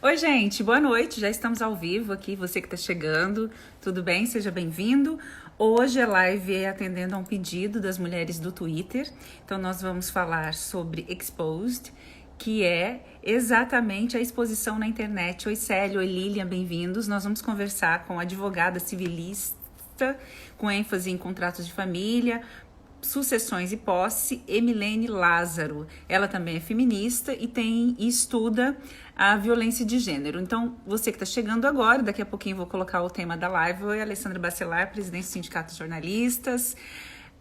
Oi, gente, boa noite. Já estamos ao vivo aqui. Você que está chegando, tudo bem? Seja bem-vindo. Hoje a live é atendendo a um pedido das mulheres do Twitter. Então, nós vamos falar sobre Exposed, que é exatamente a exposição na internet. Oi, Célio, oi, Lilian, bem-vindos. Nós vamos conversar com a advogada civilista com ênfase em contratos de família, sucessões e posse, Emilene Lázaro. Ela também é feminista e estuda a violência de gênero. Então, você que está chegando agora, daqui a pouquinho vou colocar o tema da live. Oi, Alessandra Bacelar, presidente do Sindicato de Jornalistas.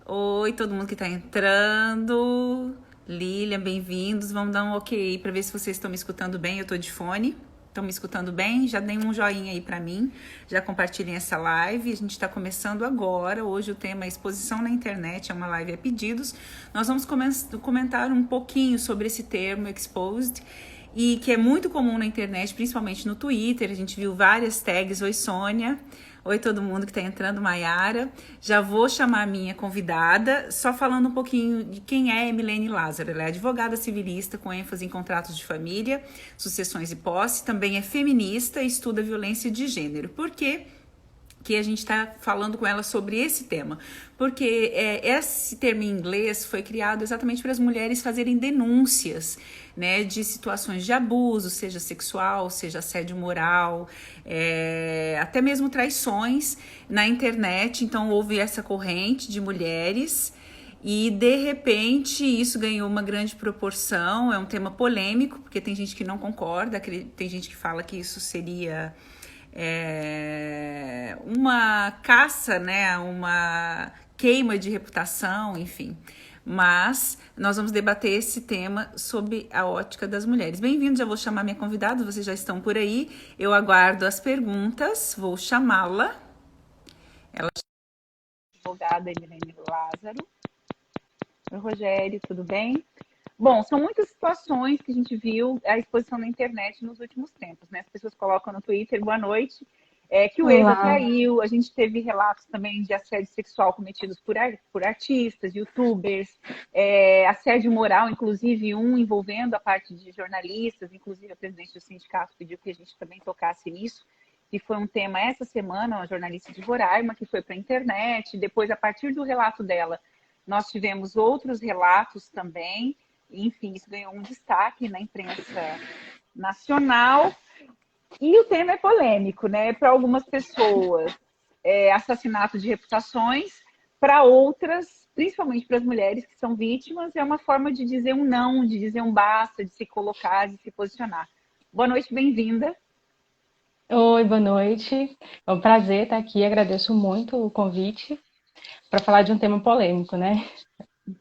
Oi, todo mundo que está entrando. Lilian, bem-vindos. Vamos dar um ok para ver se vocês estão me escutando bem. Eu estou de fone. Estão me escutando bem? Já deem um joinha aí para mim, já compartilhem essa live. A gente está começando agora. Hoje o tema é exposição na internet, é uma live a pedidos. Nós vamos comentar um pouquinho sobre esse termo, exposed, e que é muito comum na internet, principalmente no Twitter. A gente viu várias tags. Oi, Sônia. Oi, todo mundo que está entrando, Maiara. Já vou chamar a minha convidada, só falando um pouquinho de quem é Emilene Lázaro. Ela é advogada civilista com ênfase em contratos de família, sucessões e posse, também é feminista e estuda violência de gênero. Por quê que a gente está falando com ela sobre esse tema? Porque esse termo em inglês foi criado exatamente para as mulheres fazerem denúncias, né, de situações de abuso, seja sexual, seja assédio moral, até mesmo traições na internet. Então houve essa corrente de mulheres e de repente isso ganhou uma grande proporção. É um tema polêmico, porque tem gente que não concorda, tem gente que fala que isso seria uma caça, né, uma queima de reputação, enfim. Mas nós vamos debater esse tema sob a ótica das mulheres. Bem-vindos, já vou chamar minha convidada, vocês já estão por aí. Eu aguardo as perguntas, vou chamá-la. Ela é advogada Emilene Lázaro. Oi, Rogério, tudo bem? Bom, são muitas situações que a gente viu a exposição na internet nos últimos tempos, né? As pessoas colocam no Twitter, boa noite, que o ex Olá. atraiu. A gente teve relatos também de assédio sexual cometidos por artistas, youtubers, assédio moral, inclusive um envolvendo a parte de jornalistas, inclusive a presidente do sindicato pediu que a gente também tocasse nisso, que foi um tema essa semana, uma jornalista de Roraima, que foi para a internet. Depois, a partir do relato dela, nós tivemos outros relatos também. Enfim, isso ganhou um destaque na imprensa nacional. E o tema é polêmico, né? Para algumas pessoas, assassinato de reputações, para outras, principalmente para as mulheres que são vítimas, é uma forma de dizer um não, de dizer um basta, de se colocar, de se posicionar. Boa noite, bem-vinda. Oi, boa noite. É um prazer estar aqui. Agradeço muito o convite para falar de um tema polêmico, né? Eu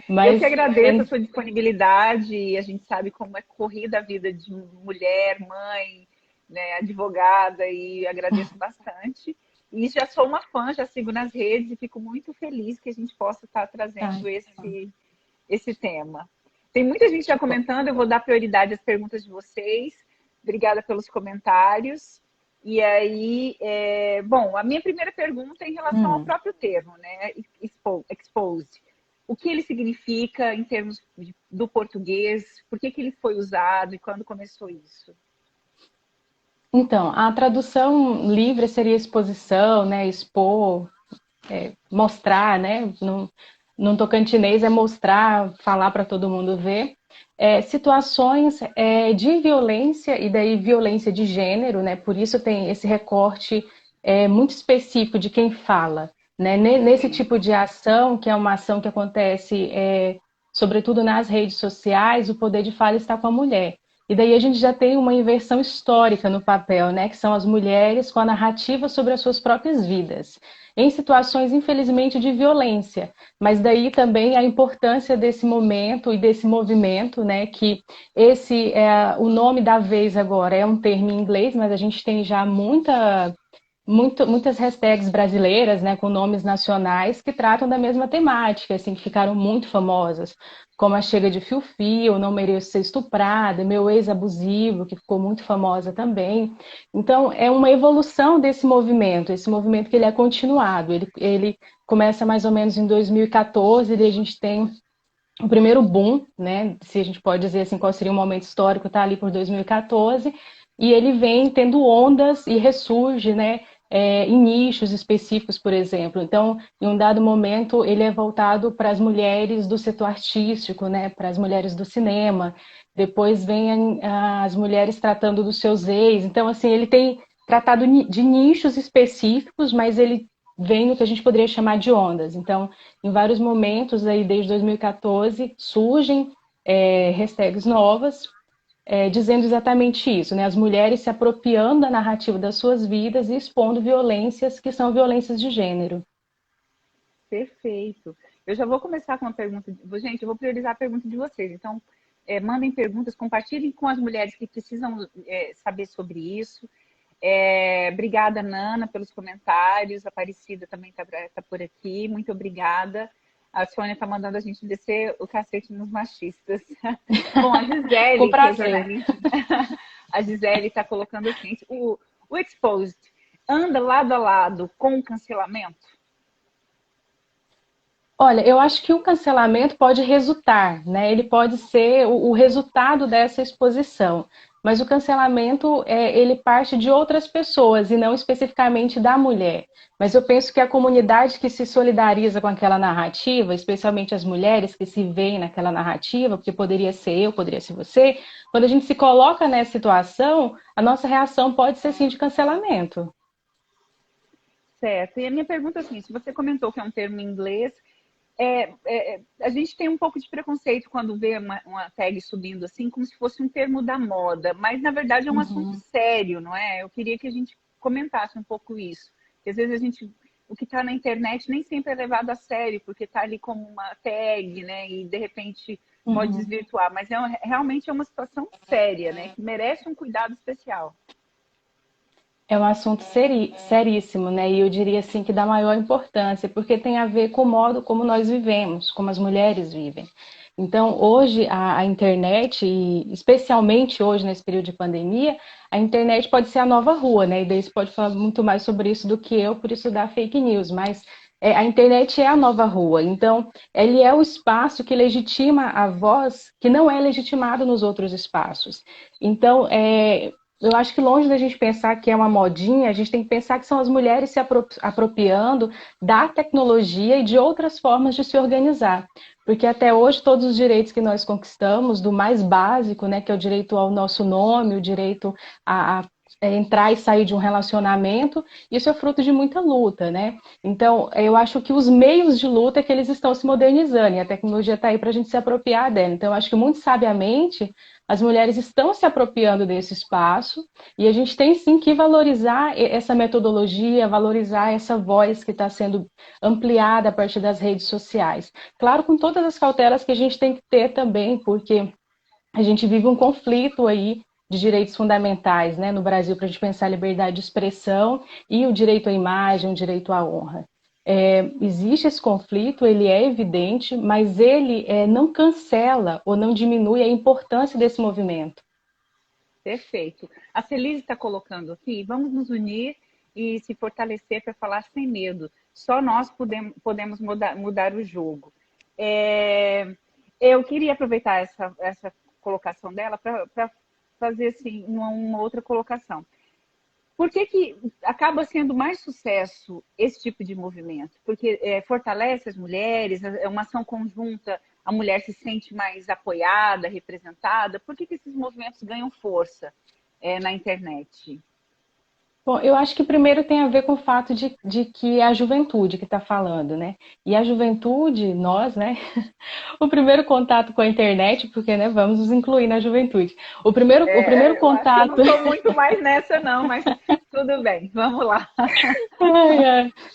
que Mas agradeço a sua disponibilidade. A gente sabe como é corrida a vida de mulher, mãe, né, advogada, e agradeço bastante. E já sou uma fã, já sigo nas redes e fico muito feliz que a gente possa estar ai, trazendo esse tema. Tem muita gente já comentando, eu vou dar prioridade às perguntas de vocês. Obrigada pelos comentários. E aí, bom, a minha primeira pergunta é em relação ao hum. próprio termo, né? Exposed. O que ele significa em termos do português? Por que ele foi usado e quando começou isso? Então, a tradução livre seria exposição, né? Expor, mostrar, né? No tocantinês é mostrar, falar para todo mundo ver. Situações de violência, e daí violência de gênero, né? Por isso tem esse recorte muito específico de quem fala, né? Nesse Sim. tipo de ação, que é uma ação que acontece sobretudo nas redes sociais, o poder de fala está com a mulher. E daí a gente já tem uma inversão histórica no papel, né? Que são as mulheres com a narrativa sobre as suas próprias vidas, em situações, infelizmente, de violência. Mas daí também a importância desse momento e desse movimento, né? Que esse é o nome da vez agora, é um termo em inglês, mas a gente tem já muitas hashtags brasileiras, né, com nomes nacionais que tratam da mesma temática, assim, que ficaram muito famosas, como a Chega de Fio-Fio, Não Mereço Ser Estuprada, Meu Ex Abusivo, que ficou muito famosa também. Então, é uma evolução desse movimento, esse movimento que ele é continuado, ele começa mais ou menos em 2014, e a gente tem o primeiro boom, né, se a gente pode dizer assim, qual seria o momento histórico, está ali por 2014, e ele vem tendo ondas e ressurge, né, em nichos específicos, por exemplo. Então, em um dado momento, ele é voltado para as mulheres do setor artístico, né, para as mulheres do cinema. Depois vem as mulheres tratando dos seus ex. Então, assim, ele tem tratado de nichos específicos, mas ele vem no que a gente poderia chamar de ondas. Então, em vários momentos, aí, desde 2014, surgem hashtags novas, dizendo exatamente isso, né? As mulheres se apropriando da narrativa das suas vidas e expondo violências que são violências de gênero. Perfeito. Eu já vou começar com uma pergunta. Gente, eu vou priorizar a pergunta de vocês. Então, mandem perguntas, compartilhem com as mulheres que precisam saber sobre isso. Obrigada, Nana, pelos comentários. A Aparecida também está por aqui. Muito obrigada. A Sônia está mandando a gente descer o cacete nos machistas. Bom, a Gisele, que é jornalista, a Gisele está colocando assim, o Exposed anda lado a lado com o cancelamento? Olha, eu acho que o cancelamento pode resultar, né? Ele pode ser o resultado dessa exposição. Mas o cancelamento, ele parte de outras pessoas e não especificamente da mulher. Mas eu penso que a comunidade que se solidariza com aquela narrativa, especialmente as mulheres que se veem naquela narrativa, porque poderia ser eu, poderia ser você, quando a gente se coloca nessa situação, a nossa reação pode ser sim de cancelamento. Certo. E a minha pergunta é assim, se você comentou que é um termo em inglês, a gente tem um pouco de preconceito quando vê uma tag subindo assim, como se fosse um termo da moda, mas na verdade é um assunto sério, não é? Eu queria que a gente comentasse um pouco isso. Porque às vezes o que está na internet nem sempre é levado a sério, porque está ali como uma tag, né? E de repente pode desvirtuar, mas realmente é uma situação séria, né? Que merece um cuidado especial. É um assunto seríssimo, né? E eu diria assim que da maior importância, porque tem a ver com o modo como nós vivemos, como as mulheres vivem. Então, hoje, a internet, e especialmente hoje, nesse período de pandemia, a internet pode ser a nova rua, né? E daí você pode falar muito mais sobre isso do que eu, por isso dá fake news, mas a internet é a nova rua. Então, ele é o espaço que legitima a voz que não é legitimado nos outros espaços. Então, eu acho que longe da gente pensar que é uma modinha, a gente tem que pensar que são as mulheres se apropriando da tecnologia e de outras formas de se organizar. Porque até hoje todos os direitos que nós conquistamos, do mais básico, né, que é o direito ao nosso nome, o direito a entrar e sair de um relacionamento, isso é fruto de muita luta, né? Então, eu acho que os meios de luta é que eles estão se modernizando e a tecnologia está aí para a gente se apropriar dela. Então, eu acho que muito sabiamente as mulheres estão se apropriando desse espaço e a gente tem sim que valorizar essa metodologia, valorizar essa voz que está sendo ampliada a partir das redes sociais. Claro, com todas as cautelas que a gente tem que ter também, porque a gente vive um conflito aí de direitos fundamentais, né, no Brasil, para a gente pensar a liberdade de expressão e o direito à imagem, o direito à honra. Existe esse conflito, ele é evidente, mas ele não cancela ou não diminui a importância desse movimento. Perfeito. A Celise está colocando aqui, vamos nos unir e se fortalecer para falar sem medo. Só nós podemos mudar o jogo. Eu queria aproveitar essa colocação dela para fazer assim, uma outra colocação. Por que acaba sendo mais sucesso esse tipo de movimento? Porque fortalece as mulheres, é uma ação conjunta, a mulher se sente mais apoiada, representada. Por que esses movimentos ganham força na internet? Bom, eu acho que primeiro tem a ver com o fato de que é a juventude que está falando, né? E a juventude, nós, né? O primeiro contato com a internet, porque, né, vamos nos incluir na juventude. O primeiro Eu acho que eu não contato. estou muito mais nessa, não, mas tudo bem, vamos lá.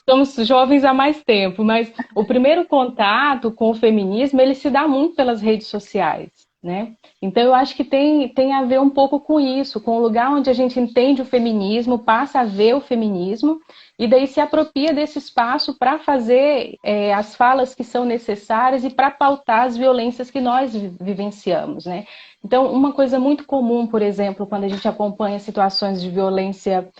Somos jovens há mais tempo, mas o primeiro contato com o feminismo, ele se dá muito pelas redes sociais, né? Então eu acho que tem a ver um pouco com isso, com o lugar onde a gente entende o feminismo, passa a ver o feminismo, e daí se apropria desse espaço para fazer as falas que são necessárias e para pautar as violências que nós vivenciamos, né? Então, uma coisa muito comum, por exemplo, quando a gente acompanha situações de violência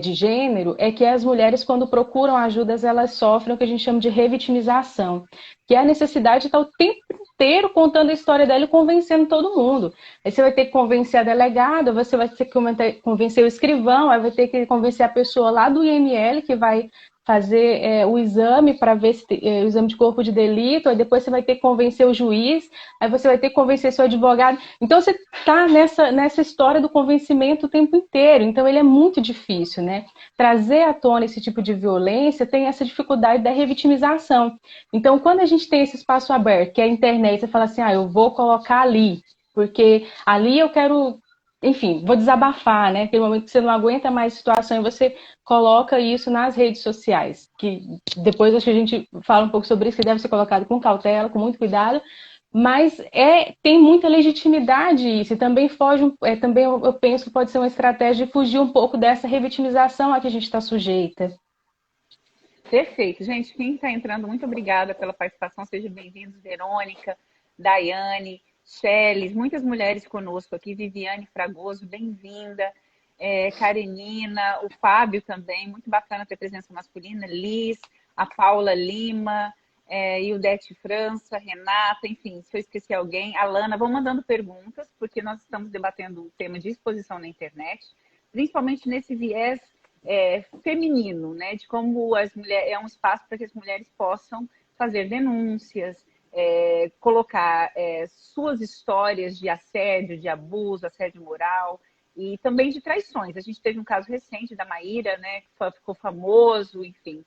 de gênero, é que as mulheres, quando procuram ajudas, elas sofrem o que a gente chama de revitimização, que é a necessidade de estar o tempo inteiro contando a história dela e convencendo todo mundo. Aí você vai ter que convencer a delegada, você vai ter que convencer o escrivão, aí vai ter que convencer a pessoa lá do IML que vai fazer o exame para ver se o exame de corpo de delito, aí depois você vai ter que convencer o juiz, aí você vai ter que convencer seu advogado. Então você está nessa história do convencimento o tempo inteiro. Então ele é muito difícil, né? Trazer à tona esse tipo de violência tem essa dificuldade da revitimização. Então quando a gente tem esse espaço aberto, que é a internet, você fala assim, eu vou colocar ali, porque ali eu quero, enfim, vou desabafar, né? Aquele momento que você não aguenta mais a situação e você coloca isso nas redes sociais, que depois acho que a gente fala um pouco sobre isso, que deve ser colocado com cautela, com muito cuidado, mas tem muita legitimidade isso, e também foge, também eu penso que pode ser uma estratégia de fugir um pouco dessa revitimização a que a gente está sujeita. Perfeito. Gente, quem está entrando, muito obrigada pela participação. Sejam bem-vindos, Verônica, Daiane, Sheles, muitas mulheres conosco aqui. Viviane Fragoso, bem-vinda. Karenina, o Fábio também, muito bacana ter presença masculina. Liz, a Paula Lima, Ildete França, Renata, enfim, se eu esqueci alguém. Alana, vão mandando perguntas, porque nós estamos debatendo o tema de exposição na internet, principalmente nesse viés feminino, né? De como as mulheres é um espaço para que as mulheres possam fazer denúncias, colocar suas histórias de assédio, de abuso, assédio moral e também de traições. A gente teve um caso recente da Maíra, né? Que ficou famoso, enfim.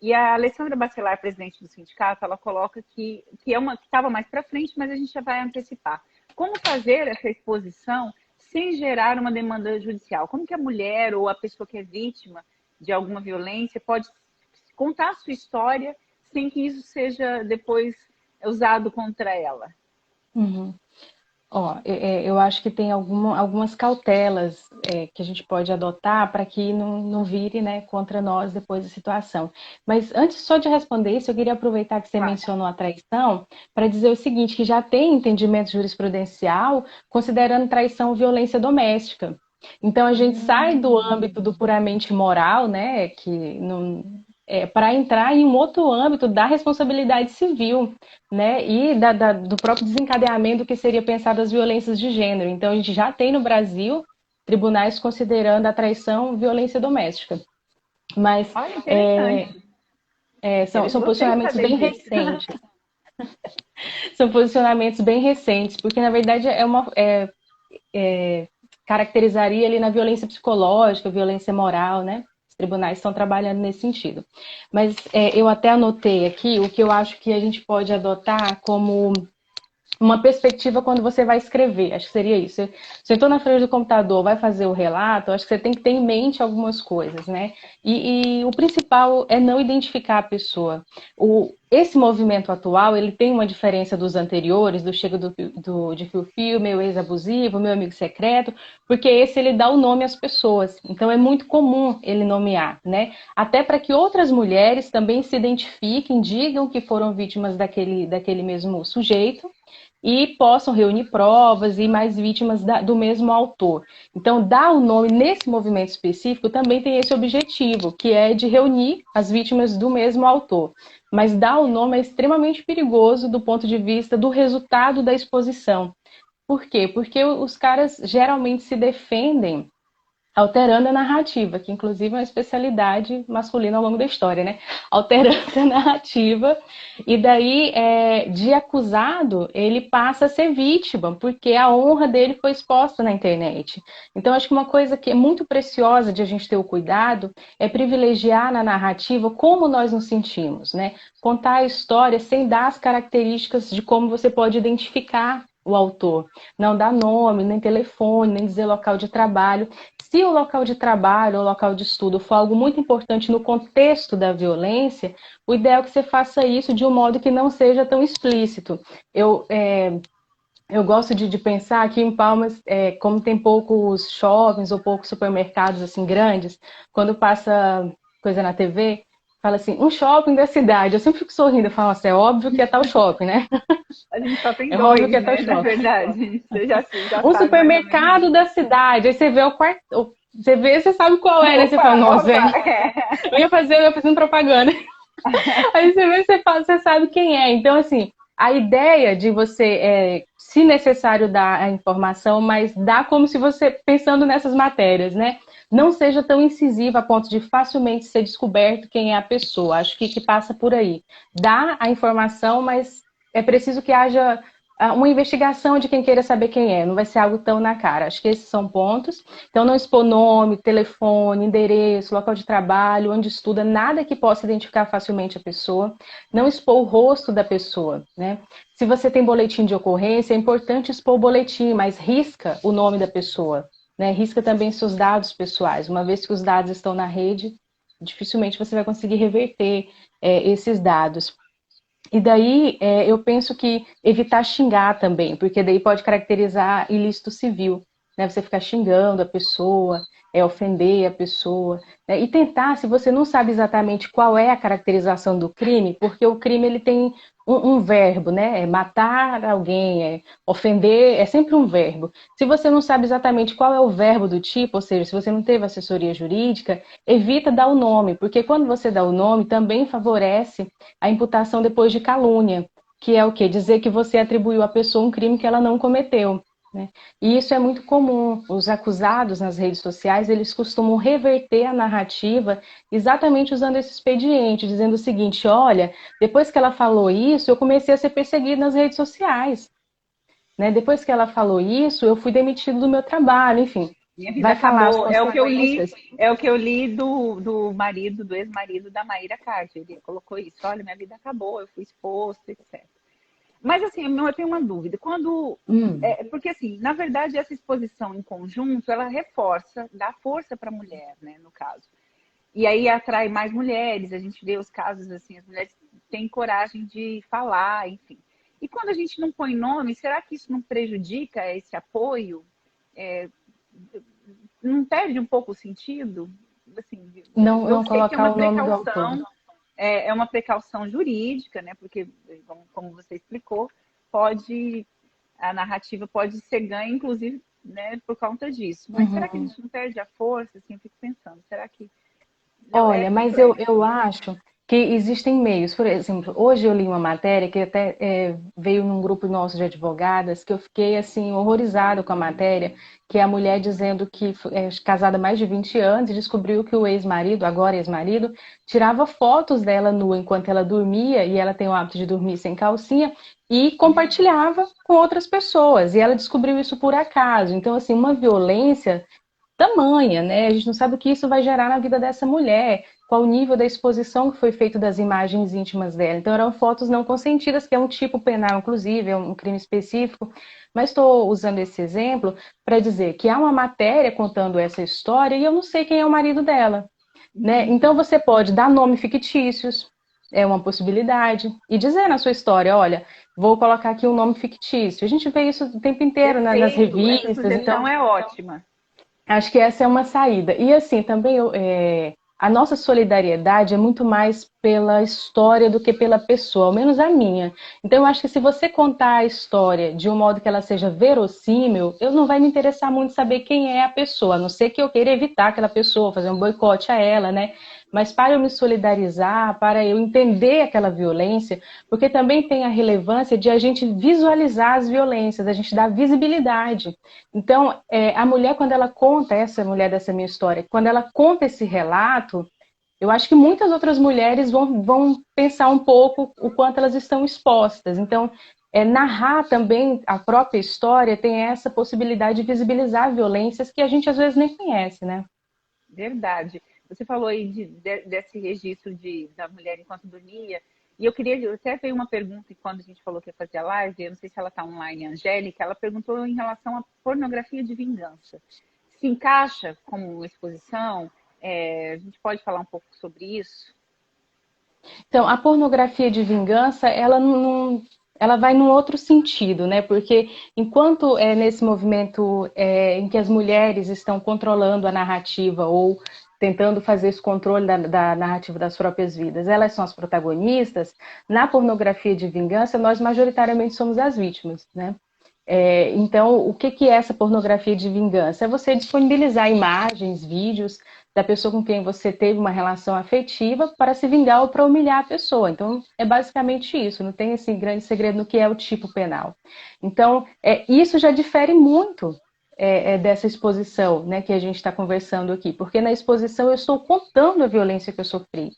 E a Alessandra Bacelar, presidente do sindicato, ela coloca que estava mais para frente, mas a gente já vai antecipar. Como fazer essa exposição sem gerar uma demanda judicial? Como que a mulher ou a pessoa que é vítima de alguma violência pode contar a sua história sem que isso seja depois usado contra ela? Uhum. Eu acho que tem algumas cautelas que a gente pode adotar para que não vire, né, contra nós depois da situação. Mas antes só de responder isso, eu queria aproveitar que você mencionou a traição para dizer o seguinte, que já tem entendimento jurisprudencial considerando traição violência doméstica. Então a gente sai do âmbito do puramente moral, né, que não para entrar em um outro âmbito da responsabilidade civil, né, e do próprio desencadeamento que seria pensado as violências de gênero. Então, a gente já tem no Brasil tribunais considerando a traição violência doméstica. Mas são posicionamentos bem recentes. São posicionamentos bem recentes, porque, na verdade, caracterizaria ali na violência psicológica, violência moral, né? Tribunais estão trabalhando nesse sentido. Mas eu até anotei aqui o que eu acho que a gente pode adotar como uma perspectiva quando você vai escrever. Acho que seria isso. Você sentou na frente do computador, vai fazer o relato, acho que você tem que ter em mente algumas coisas, né? E o principal é não identificar a pessoa. Esse movimento atual, ele tem uma diferença dos anteriores, do Chega de Fio-Fio, meu ex-abusivo, meu amigo secreto, porque esse ele dá o nome às pessoas. Então é muito comum ele nomear, né? Até para que outras mulheres também se identifiquem, digam que foram vítimas daquele mesmo sujeito, e possam reunir provas e mais vítimas do mesmo autor. Então, dar o nome nesse movimento específico também tem esse objetivo, que é de reunir as vítimas do mesmo autor. Mas dar o nome é extremamente perigoso do ponto de vista do resultado da exposição. Por quê? Porque os caras geralmente se defendem alterando a narrativa, que inclusive é uma especialidade masculina ao longo da história, né? Alterando a narrativa, e daí, de acusado, ele passa a ser vítima, porque a honra dele foi exposta na internet. Então, acho que uma coisa que é muito preciosa de a gente ter o cuidado é privilegiar na narrativa como nós nos sentimos, né? Contar a história sem dar as características de como você pode identificar o autor. Não dar nome, nem telefone, nem dizer local de trabalho. Se o local de trabalho ou local de estudo for algo muito importante no contexto da violência, o ideal é que você faça isso de um modo que não seja tão explícito. Eu gosto de pensar que em Palmas, como tem poucos shoppings ou poucos supermercados assim grandes, quando passa coisa na TV, fala assim, um shopping da cidade. Eu sempre fico sorrindo, eu falo, nossa, é óbvio que é tal shopping, né? A gente só tem É óbvio que dois, é tal né? Na shopping. verdade, você já Um sabe mais ou menos supermercado da isso. cidade, aí você vê o quarto, você vê, você sabe qual é, né? Você Opa, fala, nossa, opa! eu ia fazendo propaganda. Aí você vê, você fala, você sabe quem é. Então, assim, a ideia de você, se necessário, dar a informação, mas dá como se você, pensando nessas matérias, né? Não seja tão incisiva a ponto de facilmente ser descoberto quem é a pessoa. Acho que passa por aí. Dá a informação, mas é preciso que haja uma investigação de quem queira saber quem é. Não vai ser algo tão na cara. Acho que esses são pontos. Então, não expor nome, telefone, endereço, local de trabalho, onde estuda, nada que possa identificar facilmente a pessoa. Não expor o rosto da pessoa, né? Se você tem boletim de ocorrência, é importante expor o boletim, mas risca o nome da pessoa, né? Risca também seus dados pessoais. Uma vez que os dados estão na rede, dificilmente você vai conseguir reverter esses dados. E daí eu penso que evitar xingar também, porque daí pode caracterizar ilícito civil, né? Você ficar xingando a pessoa, ofender a pessoa, né? E tentar, se você não sabe exatamente qual é a caracterização do crime, porque o crime ele tem um verbo, né? É matar alguém, ofender, é sempre um verbo. Se você não sabe exatamente qual é o verbo do tipo, ou seja, se você não teve assessoria jurídica, evita dar o nome, porque quando você dá o nome, também favorece a imputação depois de calúnia, que é o quê? Dizer que você atribuiu à pessoa um crime que ela não cometeu, né? E isso é muito comum. Os acusados nas redes sociais, eles costumam reverter a narrativa exatamente usando esse expediente, dizendo o seguinte, olha, depois que ela falou isso, eu comecei a ser perseguido nas redes sociais, né? Depois que ela falou isso, eu fui demitido do meu trabalho, enfim. Minha vida Vai falar as acabou. consequências. É o que eu li do marido, do ex-marido da Maíra Card. Ele colocou isso, olha, minha vida acabou, eu fui exposto, etc. Mas assim, eu tenho uma dúvida. Porque assim, na verdade, essa exposição em conjunto, ela reforça, dá força para a mulher, né, no caso. E aí atrai mais mulheres, a gente vê os casos assim, as mulheres têm coragem de falar, enfim. E quando a gente não põe nome, será que isso não prejudica esse apoio? É, não perde um pouco o sentido? Assim, Não, eu não sei que colocar o nome do autor. é uma precaução jurídica, né? Porque, como você explicou, a narrativa pode ser ganha, inclusive, né, por conta disso. Mas será que a Uhum. gente não perde a força? Assim, eu fico pensando, será que não é Olha, mas complexo? eu acho que existem meios. Por exemplo, hoje eu li uma matéria que até veio num grupo nosso de advogadas, que eu fiquei assim horrorizada com a matéria, que é a mulher dizendo que é casada há mais de 20 anos e descobriu que o ex-marido, agora ex-marido, tirava fotos dela nua enquanto ela dormia, e ela tem o hábito de dormir sem calcinha, e compartilhava com outras pessoas. E ela descobriu isso por acaso. Então, assim, uma violência tamanha, né? A gente não sabe o que isso vai gerar na vida dessa mulher, qual o nível da exposição que foi feito das imagens íntimas dela. Então, eram fotos não consentidas, que é um tipo penal, inclusive, é um crime específico. Mas estou usando esse exemplo para dizer que há uma matéria contando essa história e eu não sei quem é o marido dela, né? Então, você pode dar nome fictícios, é uma possibilidade, e dizer na sua história, olha, vou colocar aqui um nome fictício. A gente vê isso o tempo inteiro nas Perfeito, essa revistas, então sugestão é ótima. acho que essa é uma saída. E assim, também a nossa solidariedade é muito mais pela história do que pela pessoa, ao menos a minha. Então, eu acho que se você contar a história de um modo que ela seja verossímil, eu não vai me interessar muito saber quem é a pessoa, a não ser que eu queira evitar aquela pessoa, fazer um boicote a ela, né? Mas para eu me solidarizar, para eu entender aquela violência, porque também tem a relevância de a gente visualizar as violências, a gente dar visibilidade. Então, a mulher, quando ela conta, essa mulher dessa minha história, quando ela conta esse relato, eu acho que muitas outras mulheres vão pensar um pouco o quanto elas estão expostas. Então, narrar também a própria história tem essa possibilidade de visibilizar violências que a gente às vezes nem conhece, né? Verdade. Você falou aí desse registro da mulher enquanto dormia. E eu até veio uma pergunta quando a gente falou que ia fazer a live, eu não sei se ela está online, a Angélica, ela perguntou em relação à pornografia de vingança. Se encaixa como exposição? A gente pode falar um pouco sobre isso? Então, a pornografia de vingança, ela vai num outro sentido, né? Porque enquanto nesse movimento em que as mulheres estão controlando a narrativa ou tentando fazer esse controle da narrativa das próprias vidas, elas são as protagonistas. Na pornografia de vingança, nós majoritariamente somos as vítimas, né? Então, o que é essa pornografia de vingança? É você disponibilizar imagens, vídeos da pessoa com quem você teve uma relação afetiva para se vingar ou para humilhar a pessoa. Então, é basicamente isso, não tem esse grande segredo no que é o tipo penal. Então, isso já difere muito dessa exposição, né, que a gente está conversando aqui, porque na exposição eu estou contando a violência que eu sofri,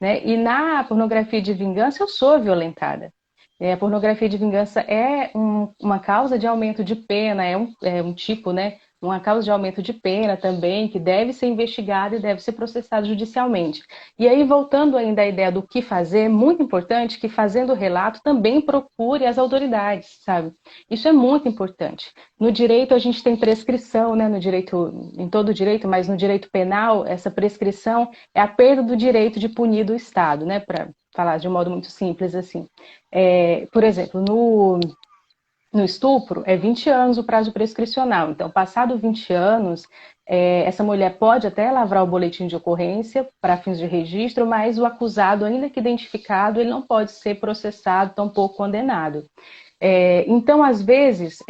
né, e na pornografia de vingança eu sou violentada. A pornografia de vingança é uma causa de aumento de pena, é um tipo, né? Uma causa de aumento de pena também, que deve ser investigada e deve ser processada judicialmente. E aí, voltando ainda à ideia do que fazer, é muito importante que, fazendo o relato, também procure as autoridades, sabe? Isso é muito importante. No direito, a gente tem prescrição, né? No direito, em todo direito, mas no direito penal, essa prescrição é a perda do direito de punir do Estado, né? Para falar de um modo muito simples assim. Por exemplo, no estupro, é 20 anos o prazo prescricional. Então, passado 20 anos, essa mulher pode até lavrar o boletim de ocorrência para fins de registro, mas o acusado, ainda que identificado, ele não pode ser processado, tampouco condenado. Então, às vezes,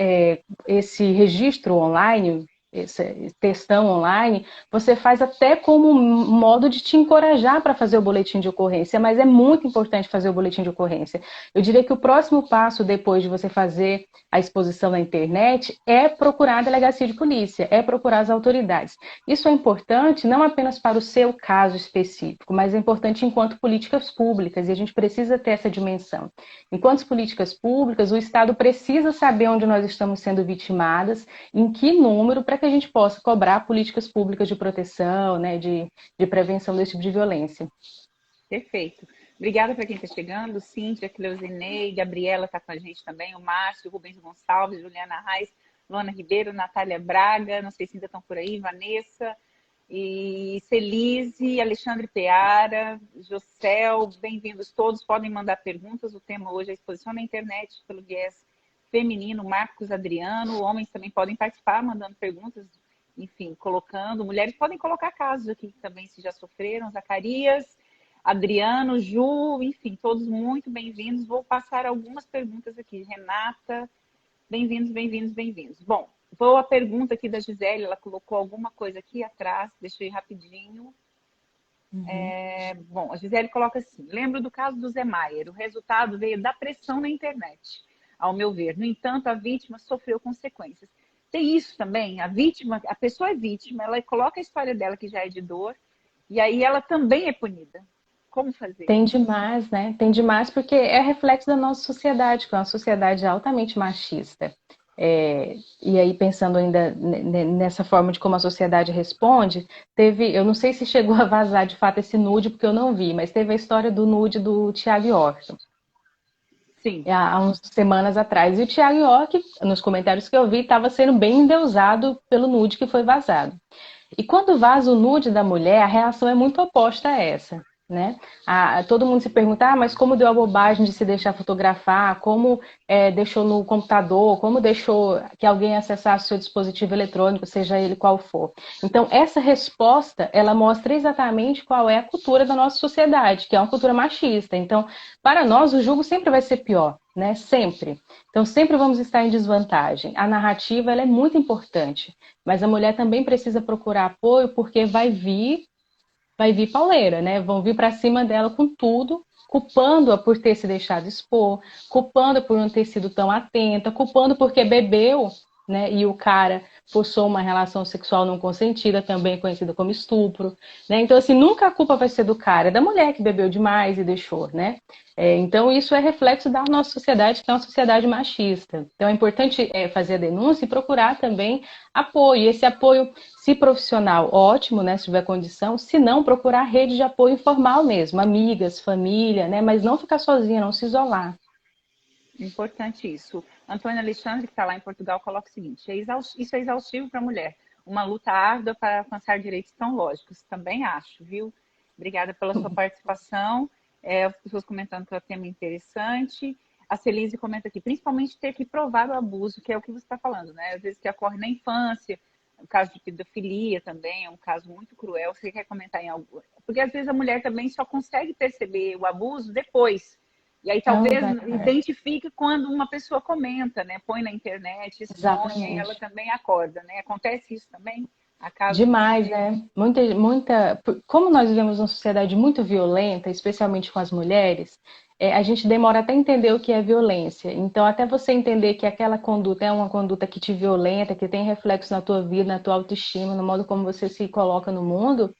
esse registro online, esse textão online, você faz até como um modo de te encorajar para fazer o boletim de ocorrência, mas é muito importante fazer o boletim de ocorrência. Eu diria que o próximo passo, depois de você fazer a exposição na internet, é procurar a delegacia de polícia, é procurar as autoridades. Isso é importante não apenas para o seu caso específico, mas é importante enquanto políticas públicas, e a gente precisa ter essa dimensão. Enquanto políticas públicas, o Estado precisa saber onde nós estamos sendo vitimadas, em que número, para que a gente possa cobrar políticas públicas de proteção, né, de prevenção desse tipo de violência. Perfeito. Obrigada para quem está chegando. Cíntia, Cleusinei, Gabriela está com a gente também, o Márcio, Rubens Gonçalves, Juliana Reis, Luana Ribeiro, Natália Braga, não sei se ainda estão por aí, Vanessa, e Celise, Alexandre Peara, Jocel, bem-vindos todos. Podem mandar perguntas. O tema hoje é a exposição na internet pelo viés feminino. Marcos Adriano, homens também podem participar, mandando perguntas, enfim, colocando. Mulheres podem colocar casos aqui também, se já sofreram. Zacarias, Adriano, Ju, enfim, todos muito bem-vindos. Vou passar algumas perguntas aqui. Renata, bem-vindos, bem-vindos, bem-vindos. Bom, vou à pergunta aqui da Gisele, ela colocou alguma coisa aqui atrás, deixa eu ir rapidinho. Bom, a Gisele coloca assim: lembro do caso do Zé Maier, o resultado veio da pressão na internet, ao meu ver. No entanto, a vítima sofreu consequências. Tem isso também, a pessoa é vítima, ela coloca a história dela, que já é de dor, e aí ela também é punida. Como fazer? Tem demais, né? Tem demais porque é reflexo da nossa sociedade, que é uma sociedade altamente machista. E aí, pensando ainda nessa forma de como a sociedade responde, eu não sei se chegou a vazar de fato esse nude, porque eu não vi, mas teve a história do nude do Thiago York. Sim. Há umas semanas atrás. E o Thiago York, nos comentários que eu vi, estava sendo bem endeusado pelo nude que foi vazado. E quando vaza o nude da mulher, a reação é muito oposta a essa. Né? Todo mundo se pergunta, mas como deu a bobagem de se deixar fotografar, como deixou no computador, como deixou que alguém acessasse o seu dispositivo eletrônico, seja ele qual for. Então, essa resposta, ela mostra exatamente qual é a cultura da nossa sociedade, que é uma cultura machista. Então, para nós, o julgo sempre vai ser pior, né? Sempre. Então, sempre vamos estar em desvantagem. A narrativa, ela é muito importante, mas a mulher também precisa procurar apoio, porque vai vir pauleira, né? Vão vir para cima dela com tudo, culpando-a por ter se deixado expor, culpando-a por não ter sido tão atenta, culpando porque bebeu, né? E o cara forçou uma relação sexual não consentida, também conhecida como estupro, né? Então, assim, nunca a culpa vai ser do cara, é da mulher que bebeu demais e deixou, né? Então, isso é reflexo da nossa sociedade, que é uma sociedade machista. Então, é importante fazer a denúncia e procurar também apoio. E esse apoio, se profissional, ótimo, né? Se tiver condição. Se não, procurar rede de apoio informal mesmo, amigas, família, né? Mas não ficar sozinha, não se isolar. Importante isso. Antônio Alexandre, que está lá em Portugal, coloca o seguinte: isso é exaustivo para a mulher. Uma luta árdua para alcançar direitos tão lógicos. Também acho, viu? Obrigada pela sua participação. As pessoas comentando que é um tema interessante. A Celise comenta aqui, principalmente ter que provar o abuso, que é o que você está falando, né? Às vezes que ocorre na infância, o caso de pedofilia também é um caso muito cruel. Você quer comentar em algo? Porque às vezes a mulher também só consegue perceber o abuso depois. E aí talvez identifique quando uma pessoa comenta, né? Põe na internet, expõe, aí ela também acorda, né? Acontece isso também? Demais, né? Como nós vivemos uma sociedade muito violenta, especialmente com as mulheres, a gente demora até entender o que é violência. Então, até você entender que aquela conduta é uma conduta que te violenta, que tem reflexo na tua vida, na tua autoestima, no modo como você se coloca no mundo,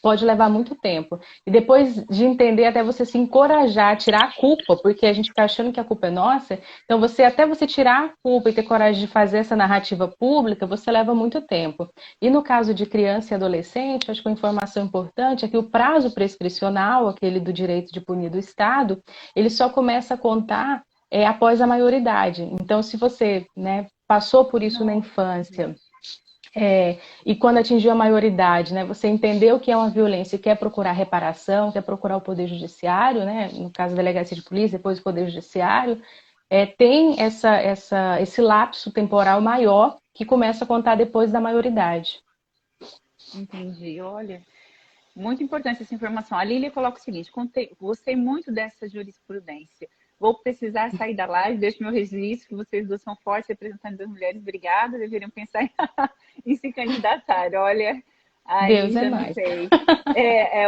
pode levar muito tempo. E depois de entender, até você se encorajar a tirar a culpa, porque a gente fica achando que a culpa é nossa. Então, até você tirar a culpa e ter coragem de fazer essa narrativa pública, você leva muito tempo. E no caso de criança e adolescente, acho que uma informação importante é que o prazo prescricional, aquele do direito de punir do Estado, ele só começa a contar após a maioridade. Então, se você, né, passou por isso na infância, e quando atingiu a maioridade, né, você entendeu o que é uma violência e quer procurar reparação, quer procurar o Poder Judiciário, né, no caso da Delegacia de Polícia, depois o Poder Judiciário, tem esse lapso temporal maior que começa a contar depois da maioridade. Entendi, olha, muito importante essa informação. A Lília coloca o seguinte: gostei muito dessa jurisprudência. Vou precisar sair da live, deixo meu registro, que vocês duas são fortes representantes das mulheres. Obrigada, deveriam pensar em se candidatar. Olha, aí Deus já é não mais. sei.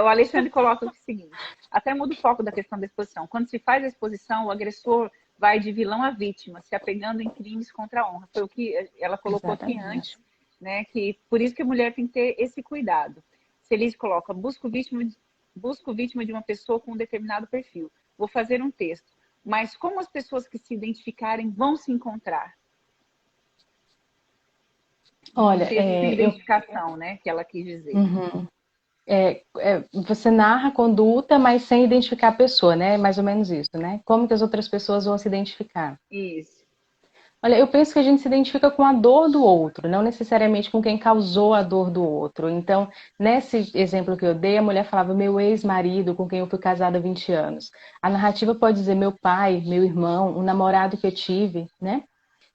O Alexandre coloca o seguinte: até muda o foco da questão da exposição. Quando se faz a exposição, o agressor vai de vilão a vítima, se apegando em crimes contra a honra. Foi o que ela colocou aqui antes, né? Que por isso que a mulher tem que ter esse cuidado. Celise coloca: busco vítima de uma pessoa com um determinado perfil. Vou fazer um texto. Mas como as pessoas que se identificarem vão se encontrar? Olha, identificação, né? Que ela quis dizer. Uhum. Você narra a conduta, mas sem identificar a pessoa, né? Mais ou menos isso, né? Como que as outras pessoas vão se identificar? Isso. Olha, eu penso que a gente se identifica com a dor do outro, não necessariamente com quem causou a dor do outro. Então, nesse exemplo que eu dei, a mulher falava meu ex-marido, com quem eu fui casada há 20 anos. A narrativa pode dizer meu pai, meu irmão, um namorado que eu tive, né?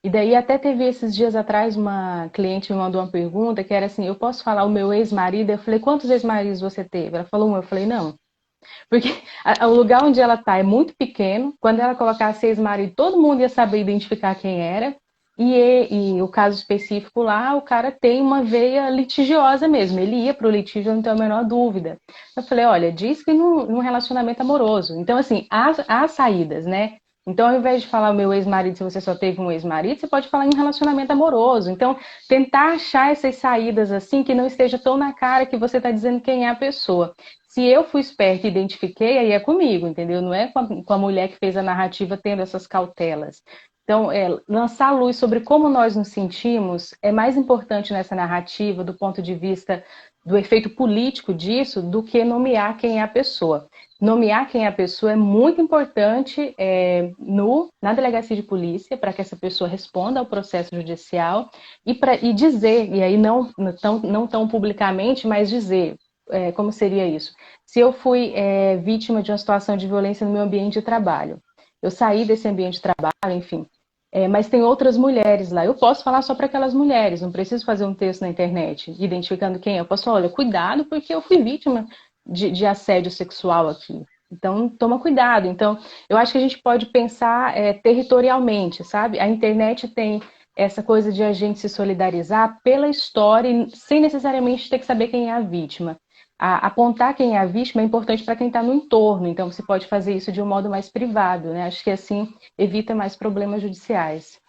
E daí até teve esses dias atrás uma cliente me mandou uma pergunta que era assim, eu posso falar o meu ex-marido? Eu falei, quantos ex-maridos você teve? Ela falou um, eu falei, não. Porque o lugar onde ela está é muito pequeno. Quando ela colocasse ex-marido, todo mundo ia saber identificar quem era. E o caso específico lá, o cara tem uma veia litigiosa mesmo. Ele ia para o litígio, não tenho a menor dúvida. Eu falei, olha, diz que num relacionamento amoroso. Então, assim, há saídas, né? Então, ao invés de falar o meu ex-marido, se você só teve um ex-marido, você pode falar em um relacionamento amoroso. Então, tentar achar essas saídas assim, que não esteja tão na cara que você está dizendo quem é a pessoa. Se eu fui esperta e identifiquei, aí é comigo, entendeu? Não é com a mulher que fez a narrativa tendo essas cautelas. Então, lançar luz sobre como nós nos sentimos é mais importante nessa narrativa do ponto de vista do efeito político disso do que nomear quem é a pessoa. Nomear quem é a pessoa é muito importante na delegacia de polícia para que essa pessoa responda ao processo judicial e dizer, e aí não tão publicamente, mas dizer como seria isso. Se eu fui vítima de uma situação de violência no meu ambiente de trabalho, eu saí desse ambiente de trabalho, enfim, mas tem outras mulheres lá. Eu posso falar só para aquelas mulheres, não preciso fazer um texto na internet identificando quem é. Eu posso falar, olha, cuidado porque eu fui vítima de assédio sexual aqui. Então, toma cuidado. Então, eu acho que a gente pode pensar territorialmente, sabe? A internet tem essa coisa de a gente se solidarizar pela história, sem necessariamente ter que saber quem é a vítima. Apontar quem é a vítima é importante para quem está no entorno, então você pode fazer isso de um modo mais privado, né? Acho que assim evita mais problemas judiciais.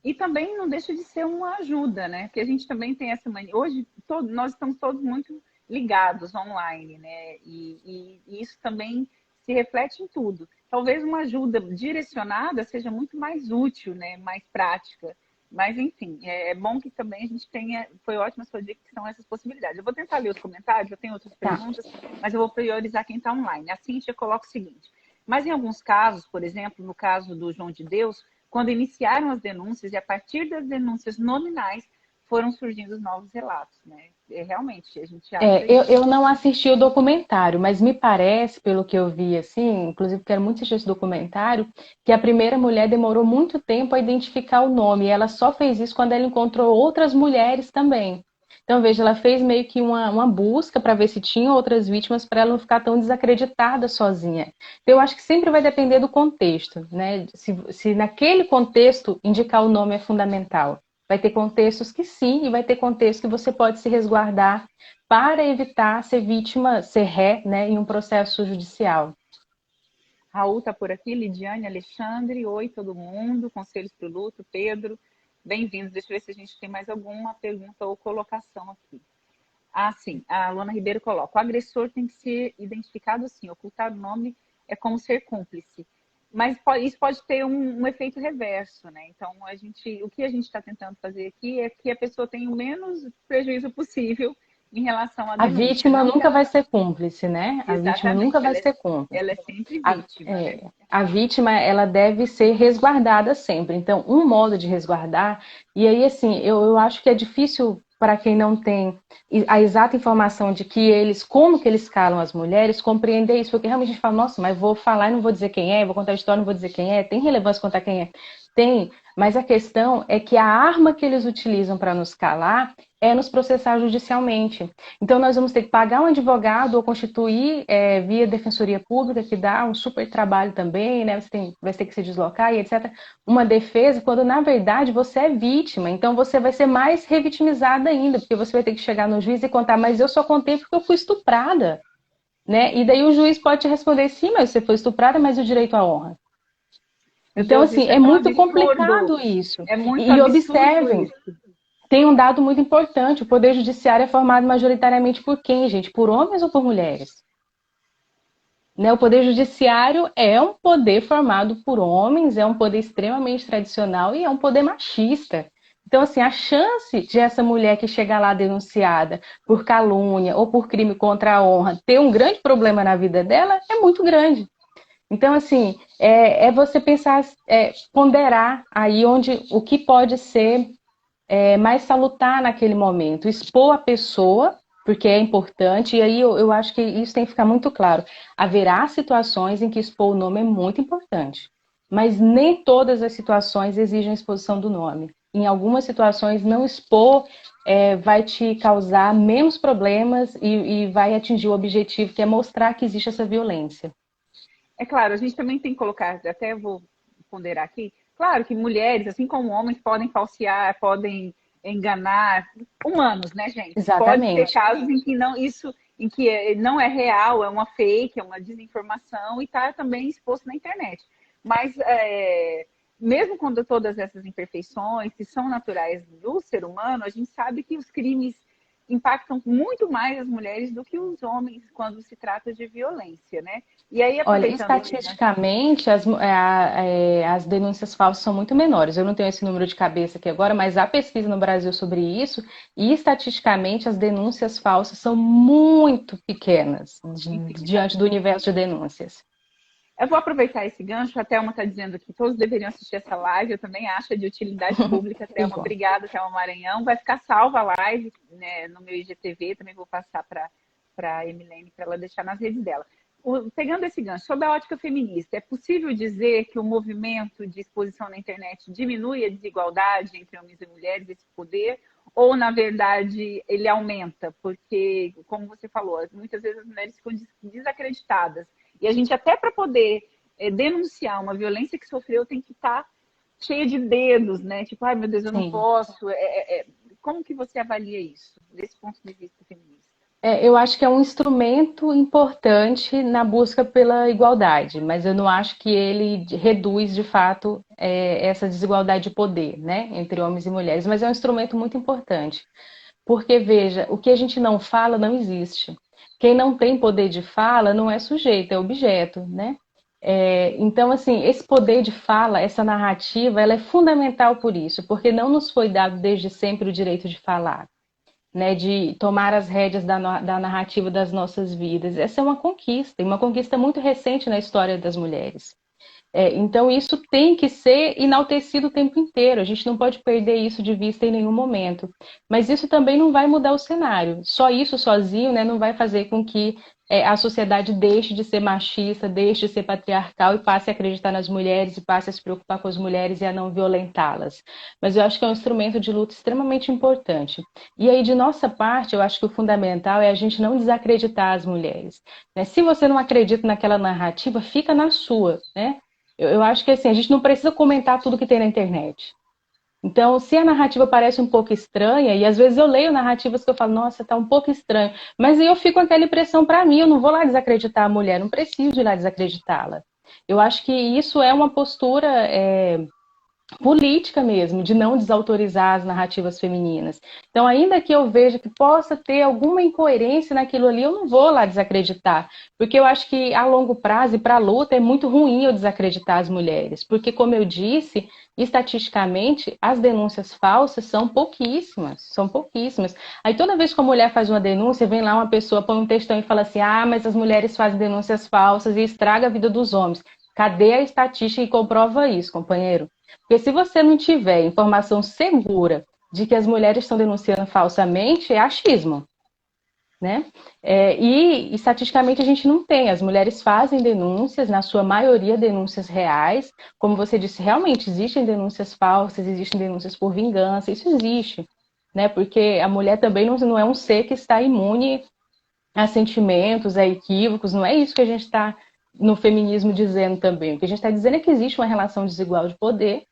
E também não deixa de ser uma ajuda, né? Porque a gente também tem essa mania. Hoje, nós estamos todos muito ligados online, né? E isso também se reflete em tudo. Talvez uma ajuda direcionada seja muito mais útil, né? Mais prática. Mas, enfim, é bom que também a gente tenha... Foi ótima a sua dica, que são essas possibilidades. Eu vou tentar ler os comentários, eu tenho outras perguntas, mas eu vou priorizar quem está online. A Cíntia coloca o seguinte: mas em alguns casos, por exemplo, no caso do João de Deus, quando iniciaram as denúncias e a partir das denúncias nominais foram surgindo os novos relatos, né? Realmente, a gente acha eu não assisti o documentário, mas me parece, pelo que eu vi, assim, inclusive quero muito assistir esse documentário, que a primeira mulher demorou muito tempo a identificar o nome, e ela só fez isso quando ela encontrou outras mulheres também. Então, veja, ela fez meio que uma busca para ver se tinha outras vítimas para ela não ficar tão desacreditada sozinha. Então, eu acho que sempre vai depender do contexto, né? Se naquele contexto indicar o nome é fundamental. Vai ter contextos que sim, e vai ter contextos que você pode se resguardar para evitar ser vítima, ser ré, né, em um processo judicial. Raul está por aqui, Lidiane, Alexandre, oi todo mundo, Conselhos para o Luto, Pedro, bem-vindos. Deixa eu ver se a gente tem mais alguma pergunta ou colocação aqui. Ah, sim, a Luana Ribeiro coloca, o agressor tem que ser identificado sim, ocultar o nome é como ser cúmplice. Mas isso pode ter um efeito reverso, né? Então, o que a gente está tentando fazer aqui é que a pessoa tenha o menos prejuízo possível em relação à denúncia. A vítima nunca vai ser cúmplice, né? A vítima nunca vai ser cúmplice. Ela é sempre vítima. A vítima, ela deve ser resguardada sempre. Então, um modo de resguardar, e aí, assim, eu acho que é difícil para quem não tem a exata informação de como que eles calam as mulheres, compreender isso, porque realmente a gente fala, nossa, mas vou falar e não vou dizer quem é, vou contar a história e não vou dizer quem é, tem relevância contar quem é? Tem, mas a questão é que a arma que eles utilizam para nos calar é nos processar judicialmente. Então, nós vamos ter que pagar um advogado ou constituir via defensoria pública, que dá um super trabalho também, né? Você vai ter que se deslocar e etc. Uma defesa, quando na verdade você é vítima. Então, você vai ser mais revitimizada ainda, porque você vai ter que chegar no juiz e contar, mas eu só contei porque eu fui estuprada, né? E daí o juiz pode te responder, sim, mas você foi estuprada, mas e o direito à honra? Então, assim, é muito complicado isso. É muito e observem, tem um dado muito importante, o Poder Judiciário é formado majoritariamente por quem, gente? Por homens ou por mulheres? Né? O Poder Judiciário é um poder formado por homens, é um poder extremamente tradicional e é um poder machista. Então, assim, a chance de essa mulher que chega lá denunciada por calúnia ou por crime contra a honra ter um grande problema na vida dela é muito grande. Então, assim, é você pensar, ponderar aí o que pode ser mais salutar naquele momento, expor a pessoa, porque é importante, e aí eu acho que isso tem que ficar muito claro. Haverá situações em que expor o nome é muito importante, mas nem todas as situações exigem a exposição do nome. Em algumas situações, não expor vai te causar menos problemas e vai atingir o objetivo, que é mostrar que existe essa violência. É claro, a gente também tem que colocar, até vou ponderar aqui, claro que mulheres, assim como homens, podem falsear, podem enganar, humanos, né, gente? Exatamente. Pode ter casos em que não é real, é uma fake, é uma desinformação e está também exposto na internet. Mas mesmo com todas essas imperfeições que são naturais do ser humano, a gente sabe que os crimes impactam muito mais as mulheres do que os homens quando se trata de violência, né? E aí, olha, estatisticamente, as denúncias falsas são muito menores. Eu não tenho esse número de cabeça aqui agora, mas há pesquisa no Brasil sobre isso, e estatisticamente as denúncias falsas são muito pequenas diante do universo de denúncias. Eu vou aproveitar esse gancho, a Thelma está dizendo que todos deveriam assistir essa live, eu também acho de utilidade pública, Thelma. Obrigada, Thelma Maranhão. Vai ficar salva a live, né, no meu IGTV, também vou passar para a Emilene, para ela deixar nas redes dela. Pegando esse gancho, sob a ótica feminista, é possível dizer que o movimento de exposição na internet diminui a desigualdade entre homens e mulheres, esse poder, ou, na verdade, ele aumenta? Porque, como você falou, muitas vezes as mulheres ficam desacreditadas. E a gente, até para poder denunciar uma violência que sofreu, tem que estar cheia de dedos, né? Tipo, ai meu Deus, eu não posso. Como que você avalia isso, desse ponto de vista feminista? Eu acho que é um instrumento importante na busca pela igualdade, mas eu não acho que ele reduz, de fato, essa desigualdade de poder, né? Entre homens e mulheres. Mas é um instrumento muito importante. Porque, veja, o que a gente não fala não existe. Quem não tem poder de fala não é sujeito, é objeto, né? Então, assim, esse poder de fala, essa narrativa, ela é fundamental por isso, porque não nos foi dado desde sempre o direito de falar, né? De tomar as rédeas da narrativa das nossas vidas. Essa é uma conquista, e uma conquista muito recente na história das mulheres. Então, isso tem que ser enaltecido o tempo inteiro. A gente não pode perder isso de vista em nenhum momento. Mas isso também não vai mudar o cenário. Só isso sozinho, né, não vai fazer com que a sociedade deixe de ser machista, deixe de ser patriarcal e passe a acreditar nas mulheres e passe a se preocupar com as mulheres e a não violentá-las. Mas eu acho que é um instrumento de luta extremamente importante. E aí, de nossa parte, eu acho que o fundamental é a gente não desacreditar as mulheres, né? Se você não acredita naquela narrativa, fica na sua, né? Eu acho que assim, a gente não precisa comentar tudo que tem na internet. Então, se a narrativa parece um pouco estranha, e às vezes eu leio narrativas que eu falo, nossa, tá um pouco estranho, mas aí eu fico com aquela impressão para mim, eu não vou lá desacreditar a mulher, não preciso ir lá desacreditá-la. Eu acho que isso é uma postura política mesmo, de não desautorizar as narrativas femininas. Então, ainda que eu veja que possa ter alguma incoerência naquilo ali, eu não vou lá desacreditar, porque eu acho que a longo prazo e para a luta é muito ruim eu desacreditar as mulheres, porque, como eu disse, estatisticamente, as denúncias falsas são pouquíssimas, são pouquíssimas. Aí toda vez que a mulher faz uma denúncia, vem lá uma pessoa, põe um textão e fala assim, ah, mas as mulheres fazem denúncias falsas e estraga a vida dos homens. Cadê a estatística que comprova isso, companheiro? Porque se você não tiver informação segura de que as mulheres estão denunciando falsamente, é achismo, né? E estatisticamente a gente não tem. As mulheres fazem denúncias, na sua maioria denúncias reais. Como você disse, realmente existem denúncias falsas, existem denúncias por vingança, isso existe, né? Porque a mulher também não é um ser que está imune a sentimentos, a equívocos, não é isso que a gente está no feminismo dizendo também. O que a gente está dizendo é que existe uma relação desigual de poder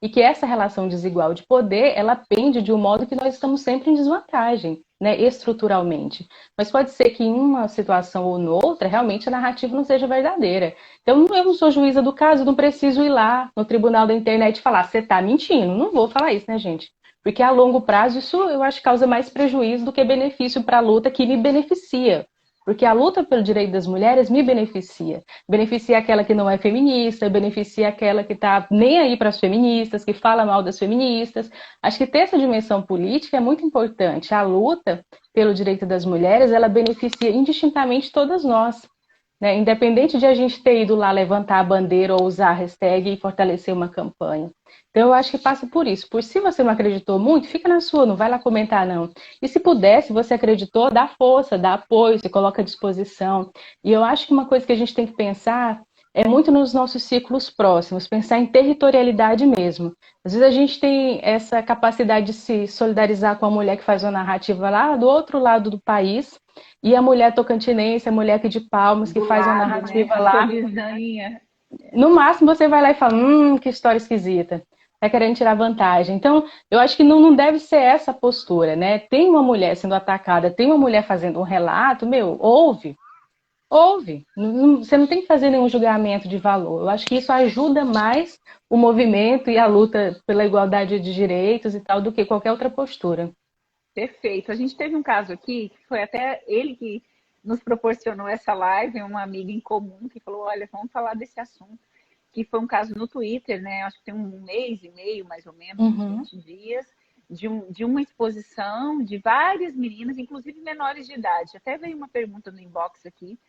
e que essa relação desigual de poder, ela pende de um modo que nós estamos sempre em desvantagem, né, estruturalmente. Mas pode ser que em uma situação ou noutra, realmente a narrativa não seja verdadeira. Então, eu não sou juíza do caso, eu não preciso ir lá no tribunal da internet e falar, você está mentindo. Não vou falar isso, né, gente? Porque a longo prazo isso eu acho que causa mais prejuízo do que benefício para a luta que me beneficia. Porque a luta pelo direito das mulheres me beneficia. Beneficia aquela que não é feminista, beneficia aquela que está nem aí para as feministas, que fala mal das feministas. Acho que ter essa dimensão política é muito importante. A luta pelo direito das mulheres, ela beneficia indistintamente todas nós, né? Independente de a gente ter ido lá levantar a bandeira ou usar a hashtag e fortalecer uma campanha. Então, eu acho que passa por isso. Por se você não acreditou muito, fica na sua, não vai lá comentar, não. E se puder, se você acreditou, dá força, dá apoio, se coloca à disposição. E eu acho que uma coisa que a gente tem que pensar é muito nos nossos ciclos próximos, pensar em territorialidade mesmo. Às vezes a gente tem essa capacidade de se solidarizar com a mulher que faz uma narrativa lá do outro lado do país, e a mulher tocantinense, a mulher aqui de Palmas, que faz uma narrativa, né, lá. No máximo você vai lá e fala, que história esquisita. Tá querendo tirar vantagem. Então, eu acho que não deve ser essa a postura, né? Tem uma mulher sendo atacada, tem uma mulher fazendo um relato, ouve. Você não tem que fazer nenhum julgamento de valor. Eu acho que isso ajuda mais o movimento e a luta pela igualdade de direitos e tal do que qualquer outra postura. Perfeito. A gente teve um caso aqui, que foi até ele que nos proporcionou essa live, uma amiga em comum que falou, olha, vamos falar desse assunto, que foi um caso no Twitter, né? Acho que tem um mês e meio, mais ou menos, uns 20 dias, de uma exposição de várias meninas, inclusive menores de idade. Até veio uma pergunta no inbox aqui.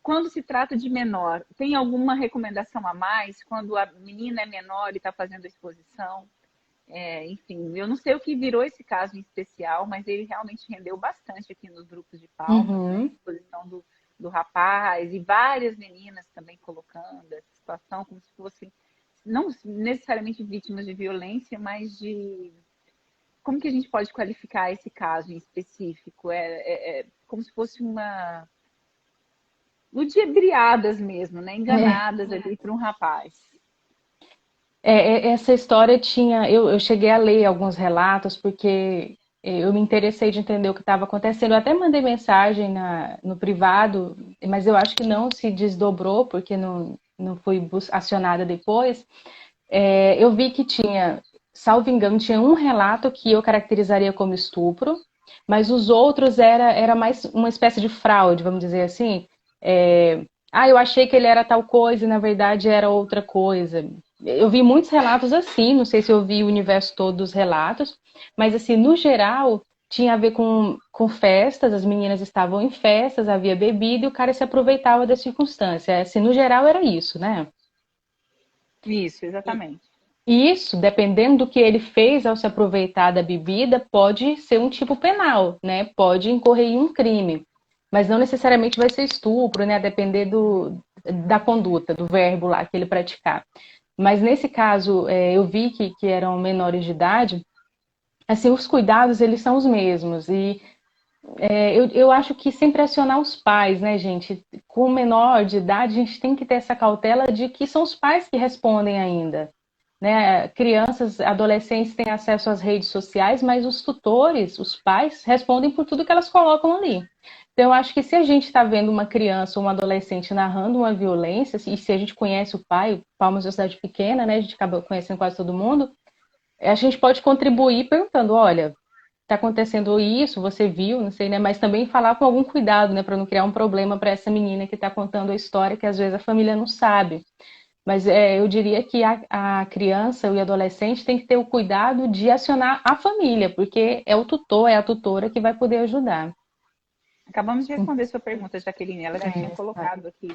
Quando se trata de menor, tem alguma recomendação a mais? Quando a menina é menor e está fazendo a exposição? Enfim, eu não sei o que virou esse caso em especial, mas ele realmente rendeu bastante aqui nos grupos de Palmas, né? A exposição do rapaz e várias meninas também colocando essa situação como se fossem, não necessariamente vítimas de violência, mas de... Como que a gente pode qualificar esse caso em específico? Como se fosse uma... ludibriadas mesmo, né? Enganadas ali para um rapaz. Essa história tinha... Eu cheguei a ler alguns relatos, porque eu me interessei de entender o que estava acontecendo. Eu até mandei mensagem no privado, mas eu acho que não se desdobrou, porque não fui acionada depois. Eu vi que tinha, salvo engano, tinha um relato que eu caracterizaria como estupro, mas os outros era mais uma espécie de fraude, vamos dizer assim. Eu achei que ele era tal coisa e na verdade era outra coisa. Eu vi muitos relatos assim, não sei se eu vi o universo todo dos relatos, mas assim, no geral, tinha a ver com festas, as meninas estavam em festas, havia bebida e o cara se aproveitava da circunstância. Assim, no geral era isso, né? Isso, exatamente. Isso, dependendo do que ele fez ao se aproveitar da bebida, pode ser um tipo penal, né? Pode incorrer em um crime. Mas não necessariamente vai ser estupro, né? A depender da conduta, do verbo lá que ele praticar. Mas nesse caso, eu vi que eram menores de idade, assim, os cuidados, eles são os mesmos. E eu acho que sempre acionar os pais, né, gente? Com menor de idade, a gente tem que ter essa cautela de que são os pais que respondem ainda, né? Crianças, adolescentes têm acesso às redes sociais, mas os tutores, os pais, respondem por tudo que elas colocam ali. Então, eu acho que se a gente está vendo uma criança ou um adolescente narrando uma violência, e se a gente conhece o pai é uma sociedade pequena, né? A gente acaba conhecendo quase todo mundo, a gente pode contribuir perguntando, olha, está acontecendo isso, você viu, não sei, né? Mas também falar com algum cuidado, né? Para não criar um problema para essa menina que está contando a história que às vezes a família não sabe. Mas eu diria que a criança e o adolescente tem que ter o cuidado de acionar a família, porque é o tutor, é a tutora que vai poder ajudar. Acabamos de responder sua pergunta, Jaqueline. Ela já tinha colocado aqui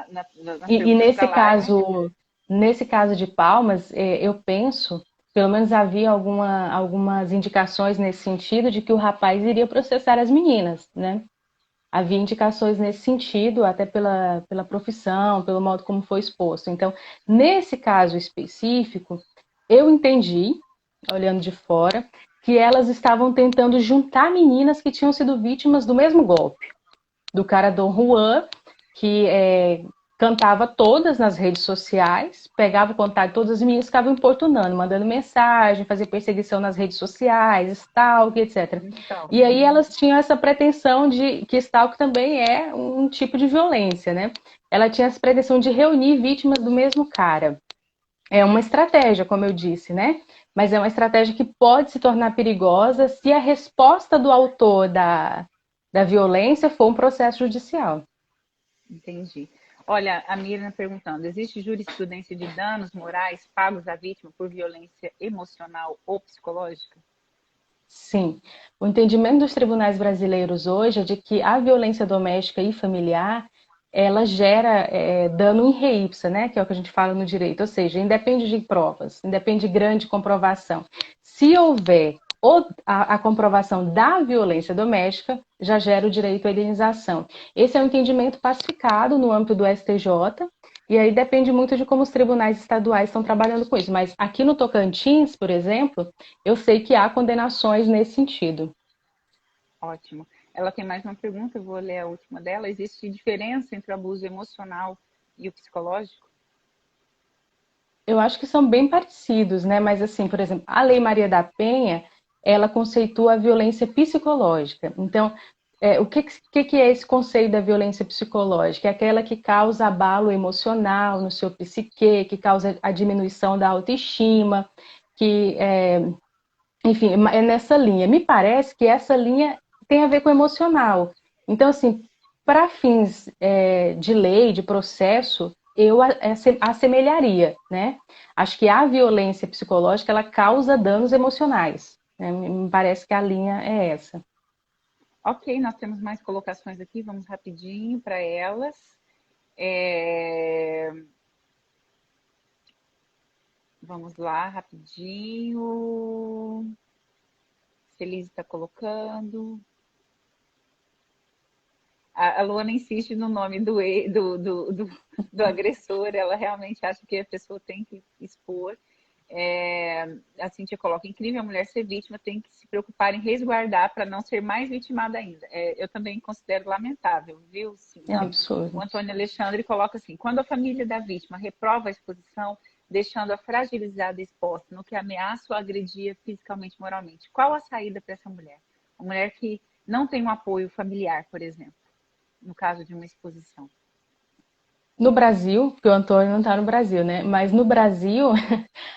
nas E perguntas para a live. nesse caso de Palmas, eu penso, pelo menos havia algumas indicações nesse sentido de que o rapaz iria processar as meninas, né? Havia indicações nesse sentido, até pela profissão, pelo modo como foi exposto. Então, nesse caso específico, eu entendi, olhando de fora, que elas estavam tentando juntar meninas que tinham sido vítimas do mesmo golpe, do cara Dom Juan, que cantava todas nas redes sociais, pegava o contato de todas as meninas, ficava importunando, mandando mensagem, fazia perseguição nas redes sociais, stalk, etc. Então, E aí elas tinham essa pretensão de que stalk também é um tipo de violência, né? Ela tinha essa pretensão de reunir vítimas do mesmo cara. É uma estratégia, como eu disse, né? Mas é uma estratégia que pode se tornar perigosa se a resposta do autor da violência for um processo judicial. entendi. Olha, a Miriam perguntando: existe jurisprudência de danos morais pagos à vítima por violência emocional ou psicológica? Sim. O entendimento dos tribunais brasileiros hoje é de que a violência doméstica e familiar ela gera dano in re ipsa, né? Que é o que a gente fala no direito, ou seja, independe de provas, independe de grande comprovação. Se houver a comprovação da violência doméstica, já gera o direito à indenização. Esse é um entendimento pacificado no âmbito do STJ, e aí depende muito de como os tribunais estaduais estão trabalhando com isso. Mas aqui no Tocantins, por exemplo, eu sei que há condenações nesse sentido. Ótimo. Ela tem mais uma pergunta, eu vou ler a última dela. Existe diferença entre o abuso emocional e o psicológico? Eu acho que são bem parecidos, né? Mas assim, por exemplo, a Lei Maria da Penha, ela conceitua a violência psicológica. Então, o que é esse conceito da violência psicológica? É aquela que causa abalo emocional no seu psique, que causa a diminuição da autoestima, enfim, é nessa linha. Me parece que essa linha tem a ver com o emocional. Então, assim, para fins de lei, de processo, eu assemelharia, né? Acho que a violência psicológica, ela causa danos emocionais, né? Me parece que a linha é essa. Ok, nós temos mais colocações aqui, vamos rapidinho para elas. É... Vamos lá, rapidinho. Feliz está colocando. A Luana insiste no nome do agressor, ela realmente acha que a pessoa tem que expor. A Cíntia coloca: incrível a mulher ser vítima, tem que se preocupar em resguardar para não ser mais vitimada ainda. Eu também considero lamentável, viu, É um Cíntia? O absurdo. Antônio Alexandre coloca assim: quando a família da vítima reprova a exposição, deixando-a fragilizada e exposta no que ameaça ou agredia fisicamente e moralmente, qual a saída para essa mulher? Uma mulher que não tem um apoio familiar, por exemplo, no caso de uma exposição. No Brasil, porque o Antônio não está no Brasil, né? Mas no Brasil,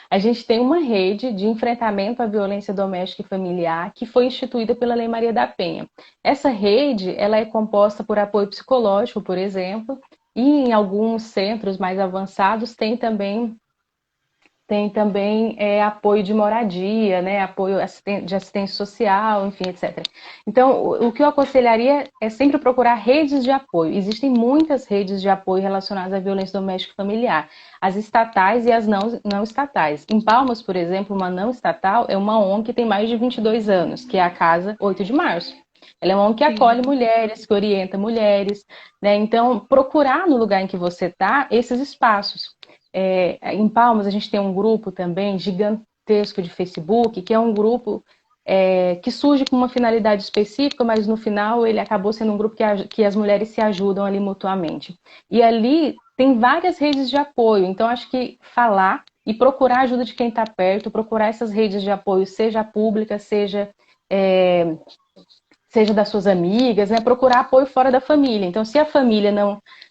a gente tem uma rede de enfrentamento à violência doméstica e familiar que foi instituída pela Lei Maria da Penha. Essa rede, ela é composta por apoio psicológico, por exemplo, e em alguns centros mais avançados tem também Tem também apoio de moradia, né? Apoio de assistência social, enfim, etc. Então, o que eu aconselharia é sempre procurar redes de apoio. Existem muitas redes de apoio relacionadas à violência doméstica e familiar, as estatais e as não estatais. Em Palmas, por exemplo, uma não estatal é uma ONG que tem mais de 22 anos, que é a Casa 8 de Março. Ela é uma ONG que acolhe mulheres, que orienta mulheres, né? Então, procurar no lugar em que você está esses espaços. Em Palmas, a gente tem um grupo também gigantesco de Facebook, que é um grupo que surge com uma finalidade específica, mas no final ele acabou sendo um grupo que as mulheres se ajudam ali mutuamente. E ali tem várias redes de apoio, então acho que falar e procurar a ajuda de quem está perto, procurar essas redes de apoio, seja pública, seja das suas amigas, né? Procurar apoio fora da família. Então, se a família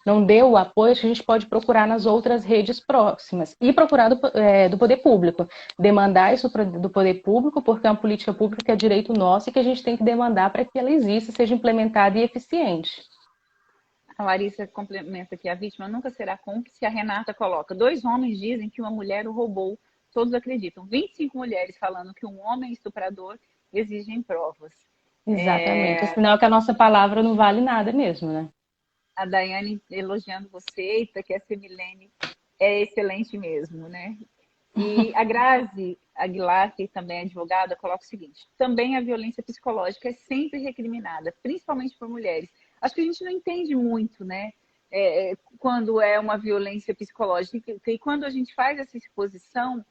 não deu o apoio, a gente pode procurar nas outras redes próximas. E procurar do poder público. Demandar isso do poder público, porque é uma política pública que é direito nosso e que a gente tem que demandar para que ela exista, seja implementada e eficiente. A Larissa complementa que a vítima nunca será cúmplice. A Renata coloca: 2 homens dizem que uma mulher o roubou. Todos acreditam. 25 mulheres falando que um homem estuprador exigem provas. Exatamente. O sinal é que a nossa palavra não vale nada mesmo, né? A Daiane elogiando você, eita, que essa Milene é excelente mesmo, né? E a Grazi Aguilar, que também é advogada, coloca o seguinte: também a violência psicológica é sempre recriminada, principalmente por mulheres. Acho que a gente não entende muito, né? Quando é uma violência psicológica. E quando a gente faz essa exposição,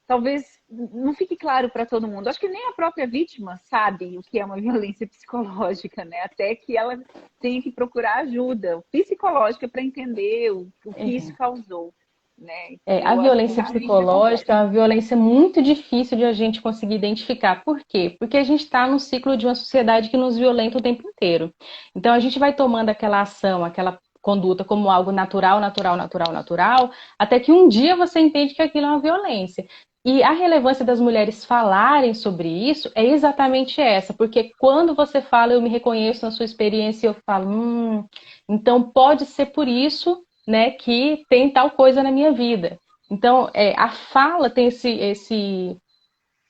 talvez não fique claro para todo mundo. Acho que nem a própria vítima sabe o que é uma violência psicológica, né? Até que ela tenha que procurar ajuda psicológica para entender o que isso causou. Né? A violência psicológica é uma violência muito difícil de a gente conseguir identificar. Por quê? Porque a gente está num ciclo de uma sociedade que nos violenta o tempo inteiro. Então a gente vai tomando aquela ação, aquela conduta como algo natural, até que um dia você entende que aquilo é uma violência. E a relevância das mulheres falarem sobre isso é exatamente essa, porque quando você fala, eu me reconheço na sua experiência, eu falo, então pode ser por isso, né, que tem tal coisa na minha vida. Então, a fala tem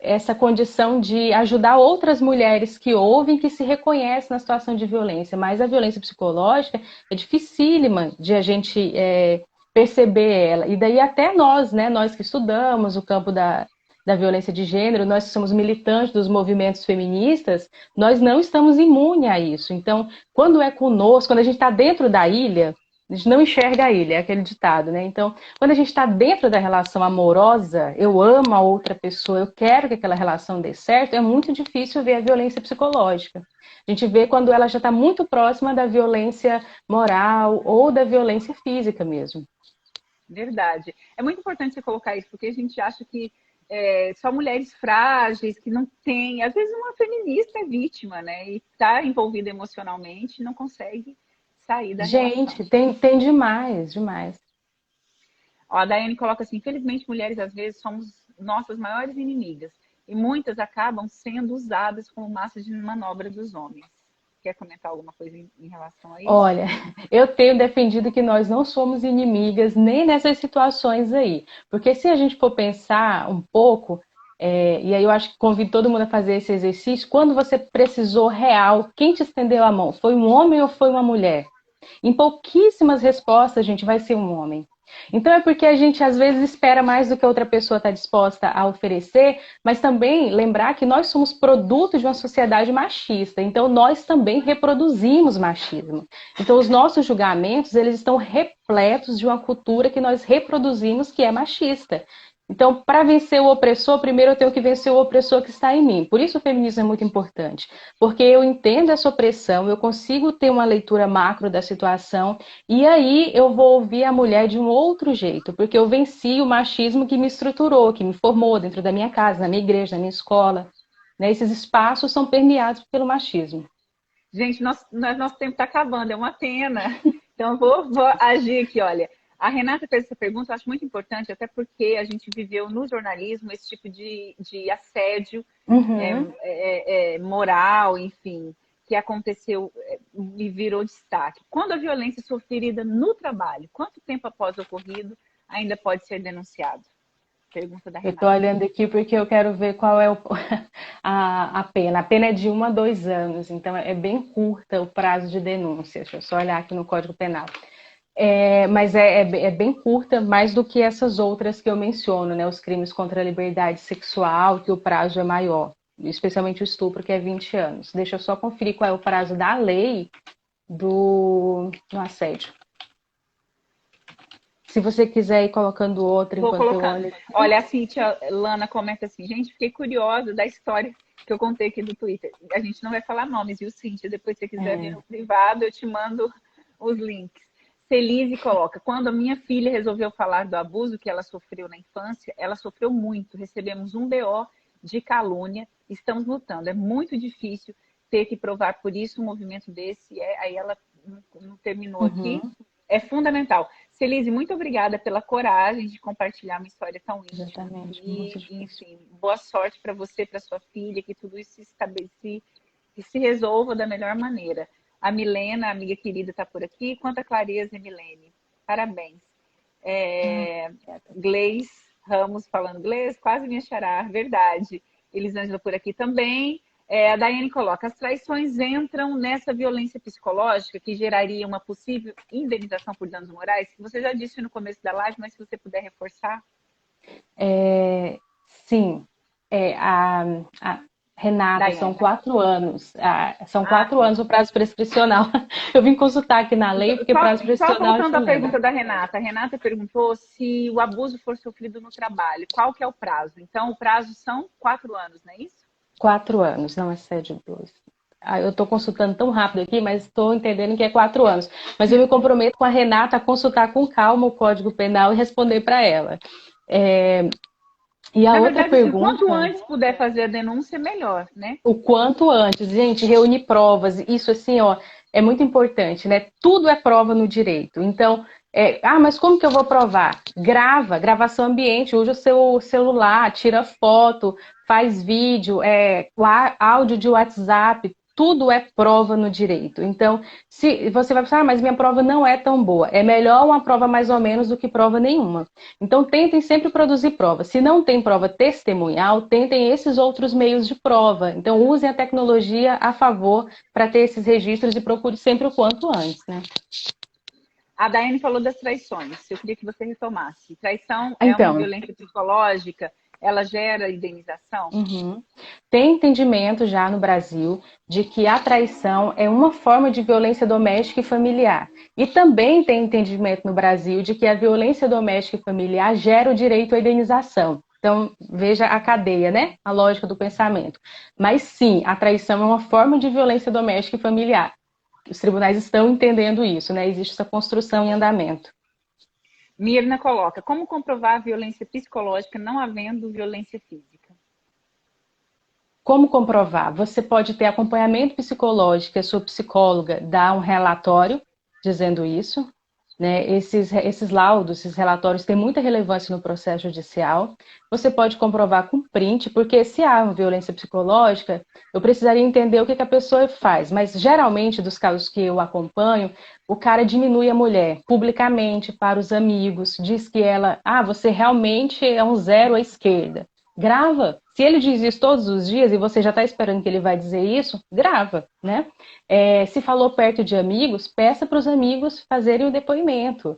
essa condição de ajudar outras mulheres que ouvem, que se reconhecem na situação de violência. Mas a violência psicológica é dificílima de a gente perceber ela. E daí até nós, né, nós que estudamos o campo da violência de gênero, nós que somos militantes dos movimentos feministas, nós não estamos imunes a isso. Então, quando é conosco, quando a gente está dentro da ilha, a gente não enxerga a ilha, é aquele ditado, né? Então, quando a gente está dentro da relação amorosa, eu amo a outra pessoa, eu quero que aquela relação dê certo, é muito difícil ver a violência psicológica. A gente vê quando ela já está muito próxima da violência moral ou da violência física mesmo. Verdade. É muito importante você colocar isso, porque a gente acha que só mulheres frágeis, que não têm... Às vezes uma feminista é vítima, né? E está envolvida emocionalmente, não consegue sair da relação. Gente, tem demais. Ó, a Daiane coloca assim: infelizmente, mulheres às vezes somos nossas maiores inimigas e muitas acabam sendo usadas como massa de manobra dos homens. Quer comentar alguma coisa em relação a isso? Olha, eu tenho defendido que nós não somos inimigas nem nessas situações aí. Porque se a gente for pensar um pouco, e aí eu acho que convido todo mundo a fazer esse exercício, quando você precisou real, quem te estendeu a mão? Foi um homem ou foi uma mulher? Em pouquíssimas respostas, a gente vai ser um homem. Então é porque a gente às vezes espera mais do que a outra pessoa está disposta a oferecer, mas também lembrar que nós somos produto de uma sociedade machista, então nós também reproduzimos machismo. Então os nossos julgamentos, eles estão repletos de uma cultura que nós reproduzimos que é machista. Então, para vencer o opressor, primeiro eu tenho que vencer o opressor que está em mim. Por isso o feminismo é muito importante. Porque eu entendo essa opressão, eu consigo ter uma leitura macro da situação, e aí eu vou ouvir a mulher de um outro jeito. Porque eu venci o machismo que me estruturou, que me formou dentro da minha casa, na minha igreja, na minha escola. Né? Esses espaços são permeados pelo machismo. Gente, nosso tempo está acabando, é uma pena. Então eu vou agir aqui, olha. A Renata fez essa pergunta, eu acho muito importante, até porque a gente viveu no jornalismo esse tipo de assédio moral, enfim, que aconteceu e virou destaque. Quando a violência é sofrida no trabalho, quanto tempo após o ocorrido ainda pode ser denunciado? Pergunta da Eu estou Renata. olhando aqui porque eu quero ver qual é a pena. A pena é de 1 a 2 anos, então é bem curta o prazo de denúncia. Deixa eu só olhar aqui no Código Penal. Mas é bem curta, mais do que essas outras que eu menciono, né? Os crimes contra a liberdade sexual, que o prazo é maior, especialmente o estupro, que é 20 anos. Deixa eu só conferir qual é o prazo da lei do assédio. Se você quiser ir colocando outro Vou enquanto eu colocando. olho. Olha, a Cíntia Lana comenta assim, gente, fiquei curiosa da história que eu contei aqui do Twitter. A gente não vai falar nomes, viu, Cíntia? Depois, se você quiser vir no privado, eu te mando os links. Celise coloca, quando a minha filha resolveu falar do abuso que ela sofreu na infância, ela sofreu muito. Recebemos um BO de calúnia, estamos lutando. É muito difícil ter que provar por isso um movimento desse. Aí ela não terminou aqui. É fundamental. Celise, muito obrigada pela coragem de compartilhar uma história tão íntima. Exatamente, muito E, difícil. enfim, boa sorte para você, para sua filha, que tudo isso se estabeleça e se resolva da melhor maneira. A Milena, amiga querida, está por aqui. Quanta clareza, Milene. Parabéns. Gleice Ramos falando, Gleice, quase minha xará, verdade. Elisângela por aqui também. A Daiane coloca, as traições entram nessa violência psicológica que geraria uma possível indenização por danos morais? Você já disse no começo da live, mas se você puder reforçar. Sim, a Renata, Daiane. são 4 anos. São 4 anos o prazo prescricional. Eu vim consultar aqui na lei, porque prazo Só prescricional voltando à eu te lembro. pergunta da Renata. A Renata perguntou se o abuso for sofrido no trabalho, qual que é o prazo? Então, o prazo são 4 anos, não é isso? 4 anos, não é 7 2. Eu estou consultando tão rápido aqui, mas estou entendendo que é 4 anos. Mas eu me comprometo com a Renata a consultar com calma o Código Penal e responder para ela. E a Na outra verdade, assim, quanto pergunta... antes puder fazer a denúncia, melhor, né? O quanto antes, gente, reunir provas, isso assim, ó, é muito importante, né? Tudo é prova no direito. Então, mas como que eu vou provar? Gravação ambiente, usa o seu celular, tira foto, faz vídeo, áudio de WhatsApp, tudo é prova no direito. Então, se você vai pensar, mas minha prova não é tão boa, é melhor uma prova mais ou menos do que prova nenhuma. Então, tentem sempre produzir prova. Se não tem prova testemunhal, tentem esses outros meios de prova. Então, usem a tecnologia a favor para ter esses registros e procure sempre o quanto antes, né? A Daiane falou das traições. Eu queria que você retomasse. Traição é uma Então, violência psicológica? Ela gera indenização? Tem entendimento já no Brasil de que a traição é uma forma de violência doméstica e familiar. E também tem entendimento no Brasil de que a violência doméstica e familiar gera o direito à indenização. Então, veja a cadeia, né? A lógica do pensamento. Mas sim, a traição é uma forma de violência doméstica e familiar. Os tribunais estão entendendo isso, né? Existe essa construção em andamento. Mirna coloca, como comprovar a violência psicológica não havendo violência física? Como comprovar? Você pode ter acompanhamento psicológico, a sua psicóloga dá um relatório dizendo isso, né? Esses laudos, esses relatórios têm muita relevância no processo judicial. Você pode comprovar com print, porque se há violência psicológica, eu precisaria entender o que a pessoa faz. Mas geralmente, dos casos que eu acompanho, o cara diminui a mulher publicamente para os amigos, diz que ela, você realmente é um zero à esquerda. Grava. Se ele diz isso todos os dias e você já está esperando que ele vai dizer isso, grava, né? Se falou perto de amigos, peça para os amigos fazerem o depoimento.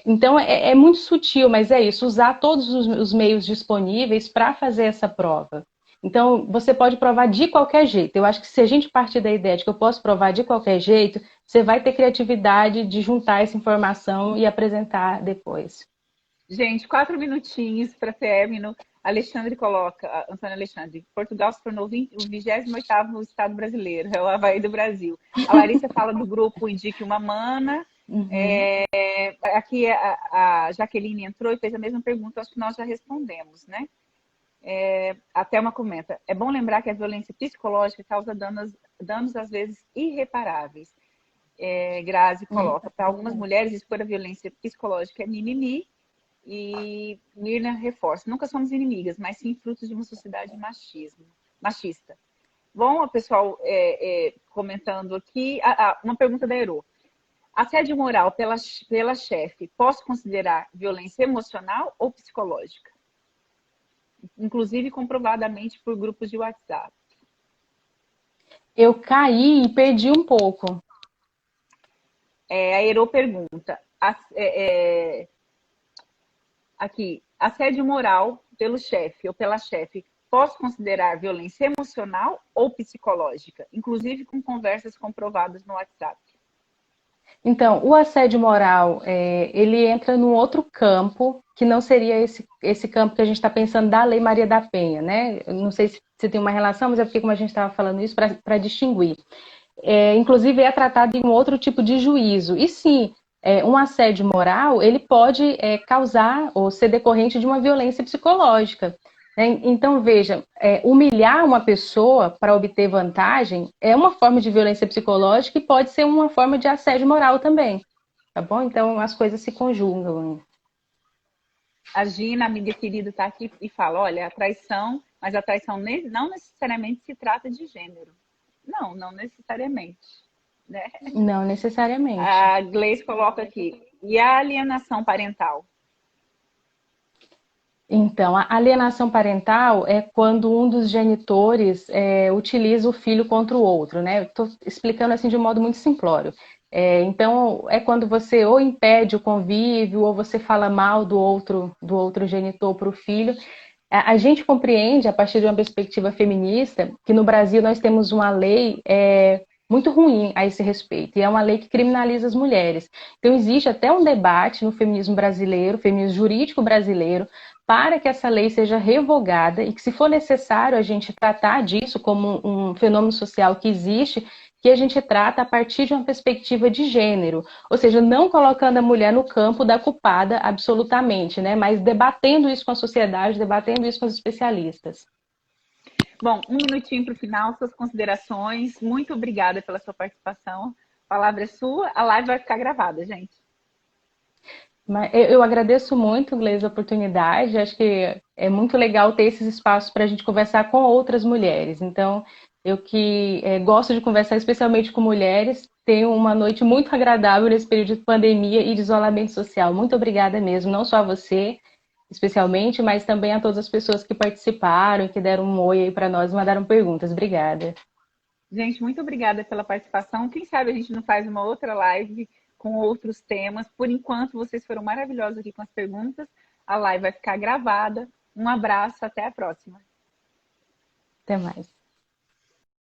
Então, é muito sutil, mas é isso, usar todos os meios disponíveis para fazer essa prova. Então, você pode provar de qualquer jeito. Eu acho que se a gente partir da ideia de que eu posso provar de qualquer jeito, você vai ter criatividade de juntar essa informação e apresentar depois. Gente, 4 minutinhos para término. Alexandre coloca, Antônio Alexandre, Portugal se tornou o 28º estado brasileiro, é o Havaí do Brasil. A Larissa fala do grupo Indique uma Mana. Aqui a Jaqueline entrou e fez a mesma pergunta, acho que nós já respondemos, né? A Thelma comenta, é bom lembrar que a violência psicológica causa danos às vezes irreparáveis. Grazi coloca, para algumas mulheres expor a violência psicológica é mimimi. E Mirna reforça, nunca somos inimigas, mas sim frutos de uma sociedade machista. Bom, o pessoal comentando aqui, uma pergunta da Ero. Assédio moral pela chefe, posso considerar violência emocional ou psicológica? inclusive comprovadamente por grupos de WhatsApp. Eu caí e perdi um pouco. A Ero pergunta, aqui, assédio moral pelo chefe ou pela chefe, posso considerar violência emocional ou psicológica, inclusive com conversas comprovadas no WhatsApp? Então, o assédio moral, ele entra num outro campo, que não seria esse campo que a gente está pensando da Lei Maria da Penha, né? Eu não sei se tem uma relação, mas é porque como a gente estava falando isso para distinguir. Inclusive, é tratado em um outro tipo de juízo. E sim, um assédio moral, ele pode causar ou ser decorrente de uma violência psicológica. Né? Então, veja, humilhar uma pessoa para obter vantagem é uma forma de violência psicológica e pode ser uma forma de assédio moral também. Tá bom? Então, as coisas se conjugam. A Gina, amiga querida, está aqui e fala, olha, a traição, mas a traição não necessariamente se trata de gênero. Não necessariamente. Né? Não necessariamente. A Gleice coloca aqui, e a alienação parental? Então, a alienação parental é quando um dos genitores utiliza o filho contra o outro, né? Estou explicando assim de um modo muito simplório. Então, é quando você ou impede o convívio ou você fala mal do outro genitor para o filho. A gente compreende, a partir de uma perspectiva feminista, que no Brasil nós temos uma lei muito ruim a esse respeito, e é uma lei que criminaliza as mulheres. Então, existe até um debate no feminismo brasileiro, feminismo jurídico brasileiro, para que essa lei seja revogada e que, se for necessário a gente tratar disso como um fenômeno social que existe, que a gente trata a partir de uma perspectiva de gênero, ou seja, não colocando a mulher no campo da culpada absolutamente, né? Mas debatendo isso com a sociedade, debatendo isso com os especialistas. Bom, um minutinho para o final, suas considerações. Muito obrigada pela sua participação. A palavra é sua, a live vai ficar gravada, gente. Eu agradeço muito, Gleisi, a oportunidade. Acho que é muito legal ter esses espaços para a gente conversar com outras mulheres. Então, eu que gosto de conversar especialmente com mulheres, tenho uma noite muito agradável nesse período de pandemia e de isolamento social. Muito obrigada mesmo, não só a você, especialmente, mas também a todas as pessoas que participaram, que deram um oi aí para nós e mandaram perguntas. Obrigada. Gente, muito obrigada pela participação. Quem sabe a gente não faz uma outra live com outros temas. Por enquanto, vocês foram maravilhosos aqui com as perguntas. A live vai ficar gravada. Um abraço, até a próxima. Até mais.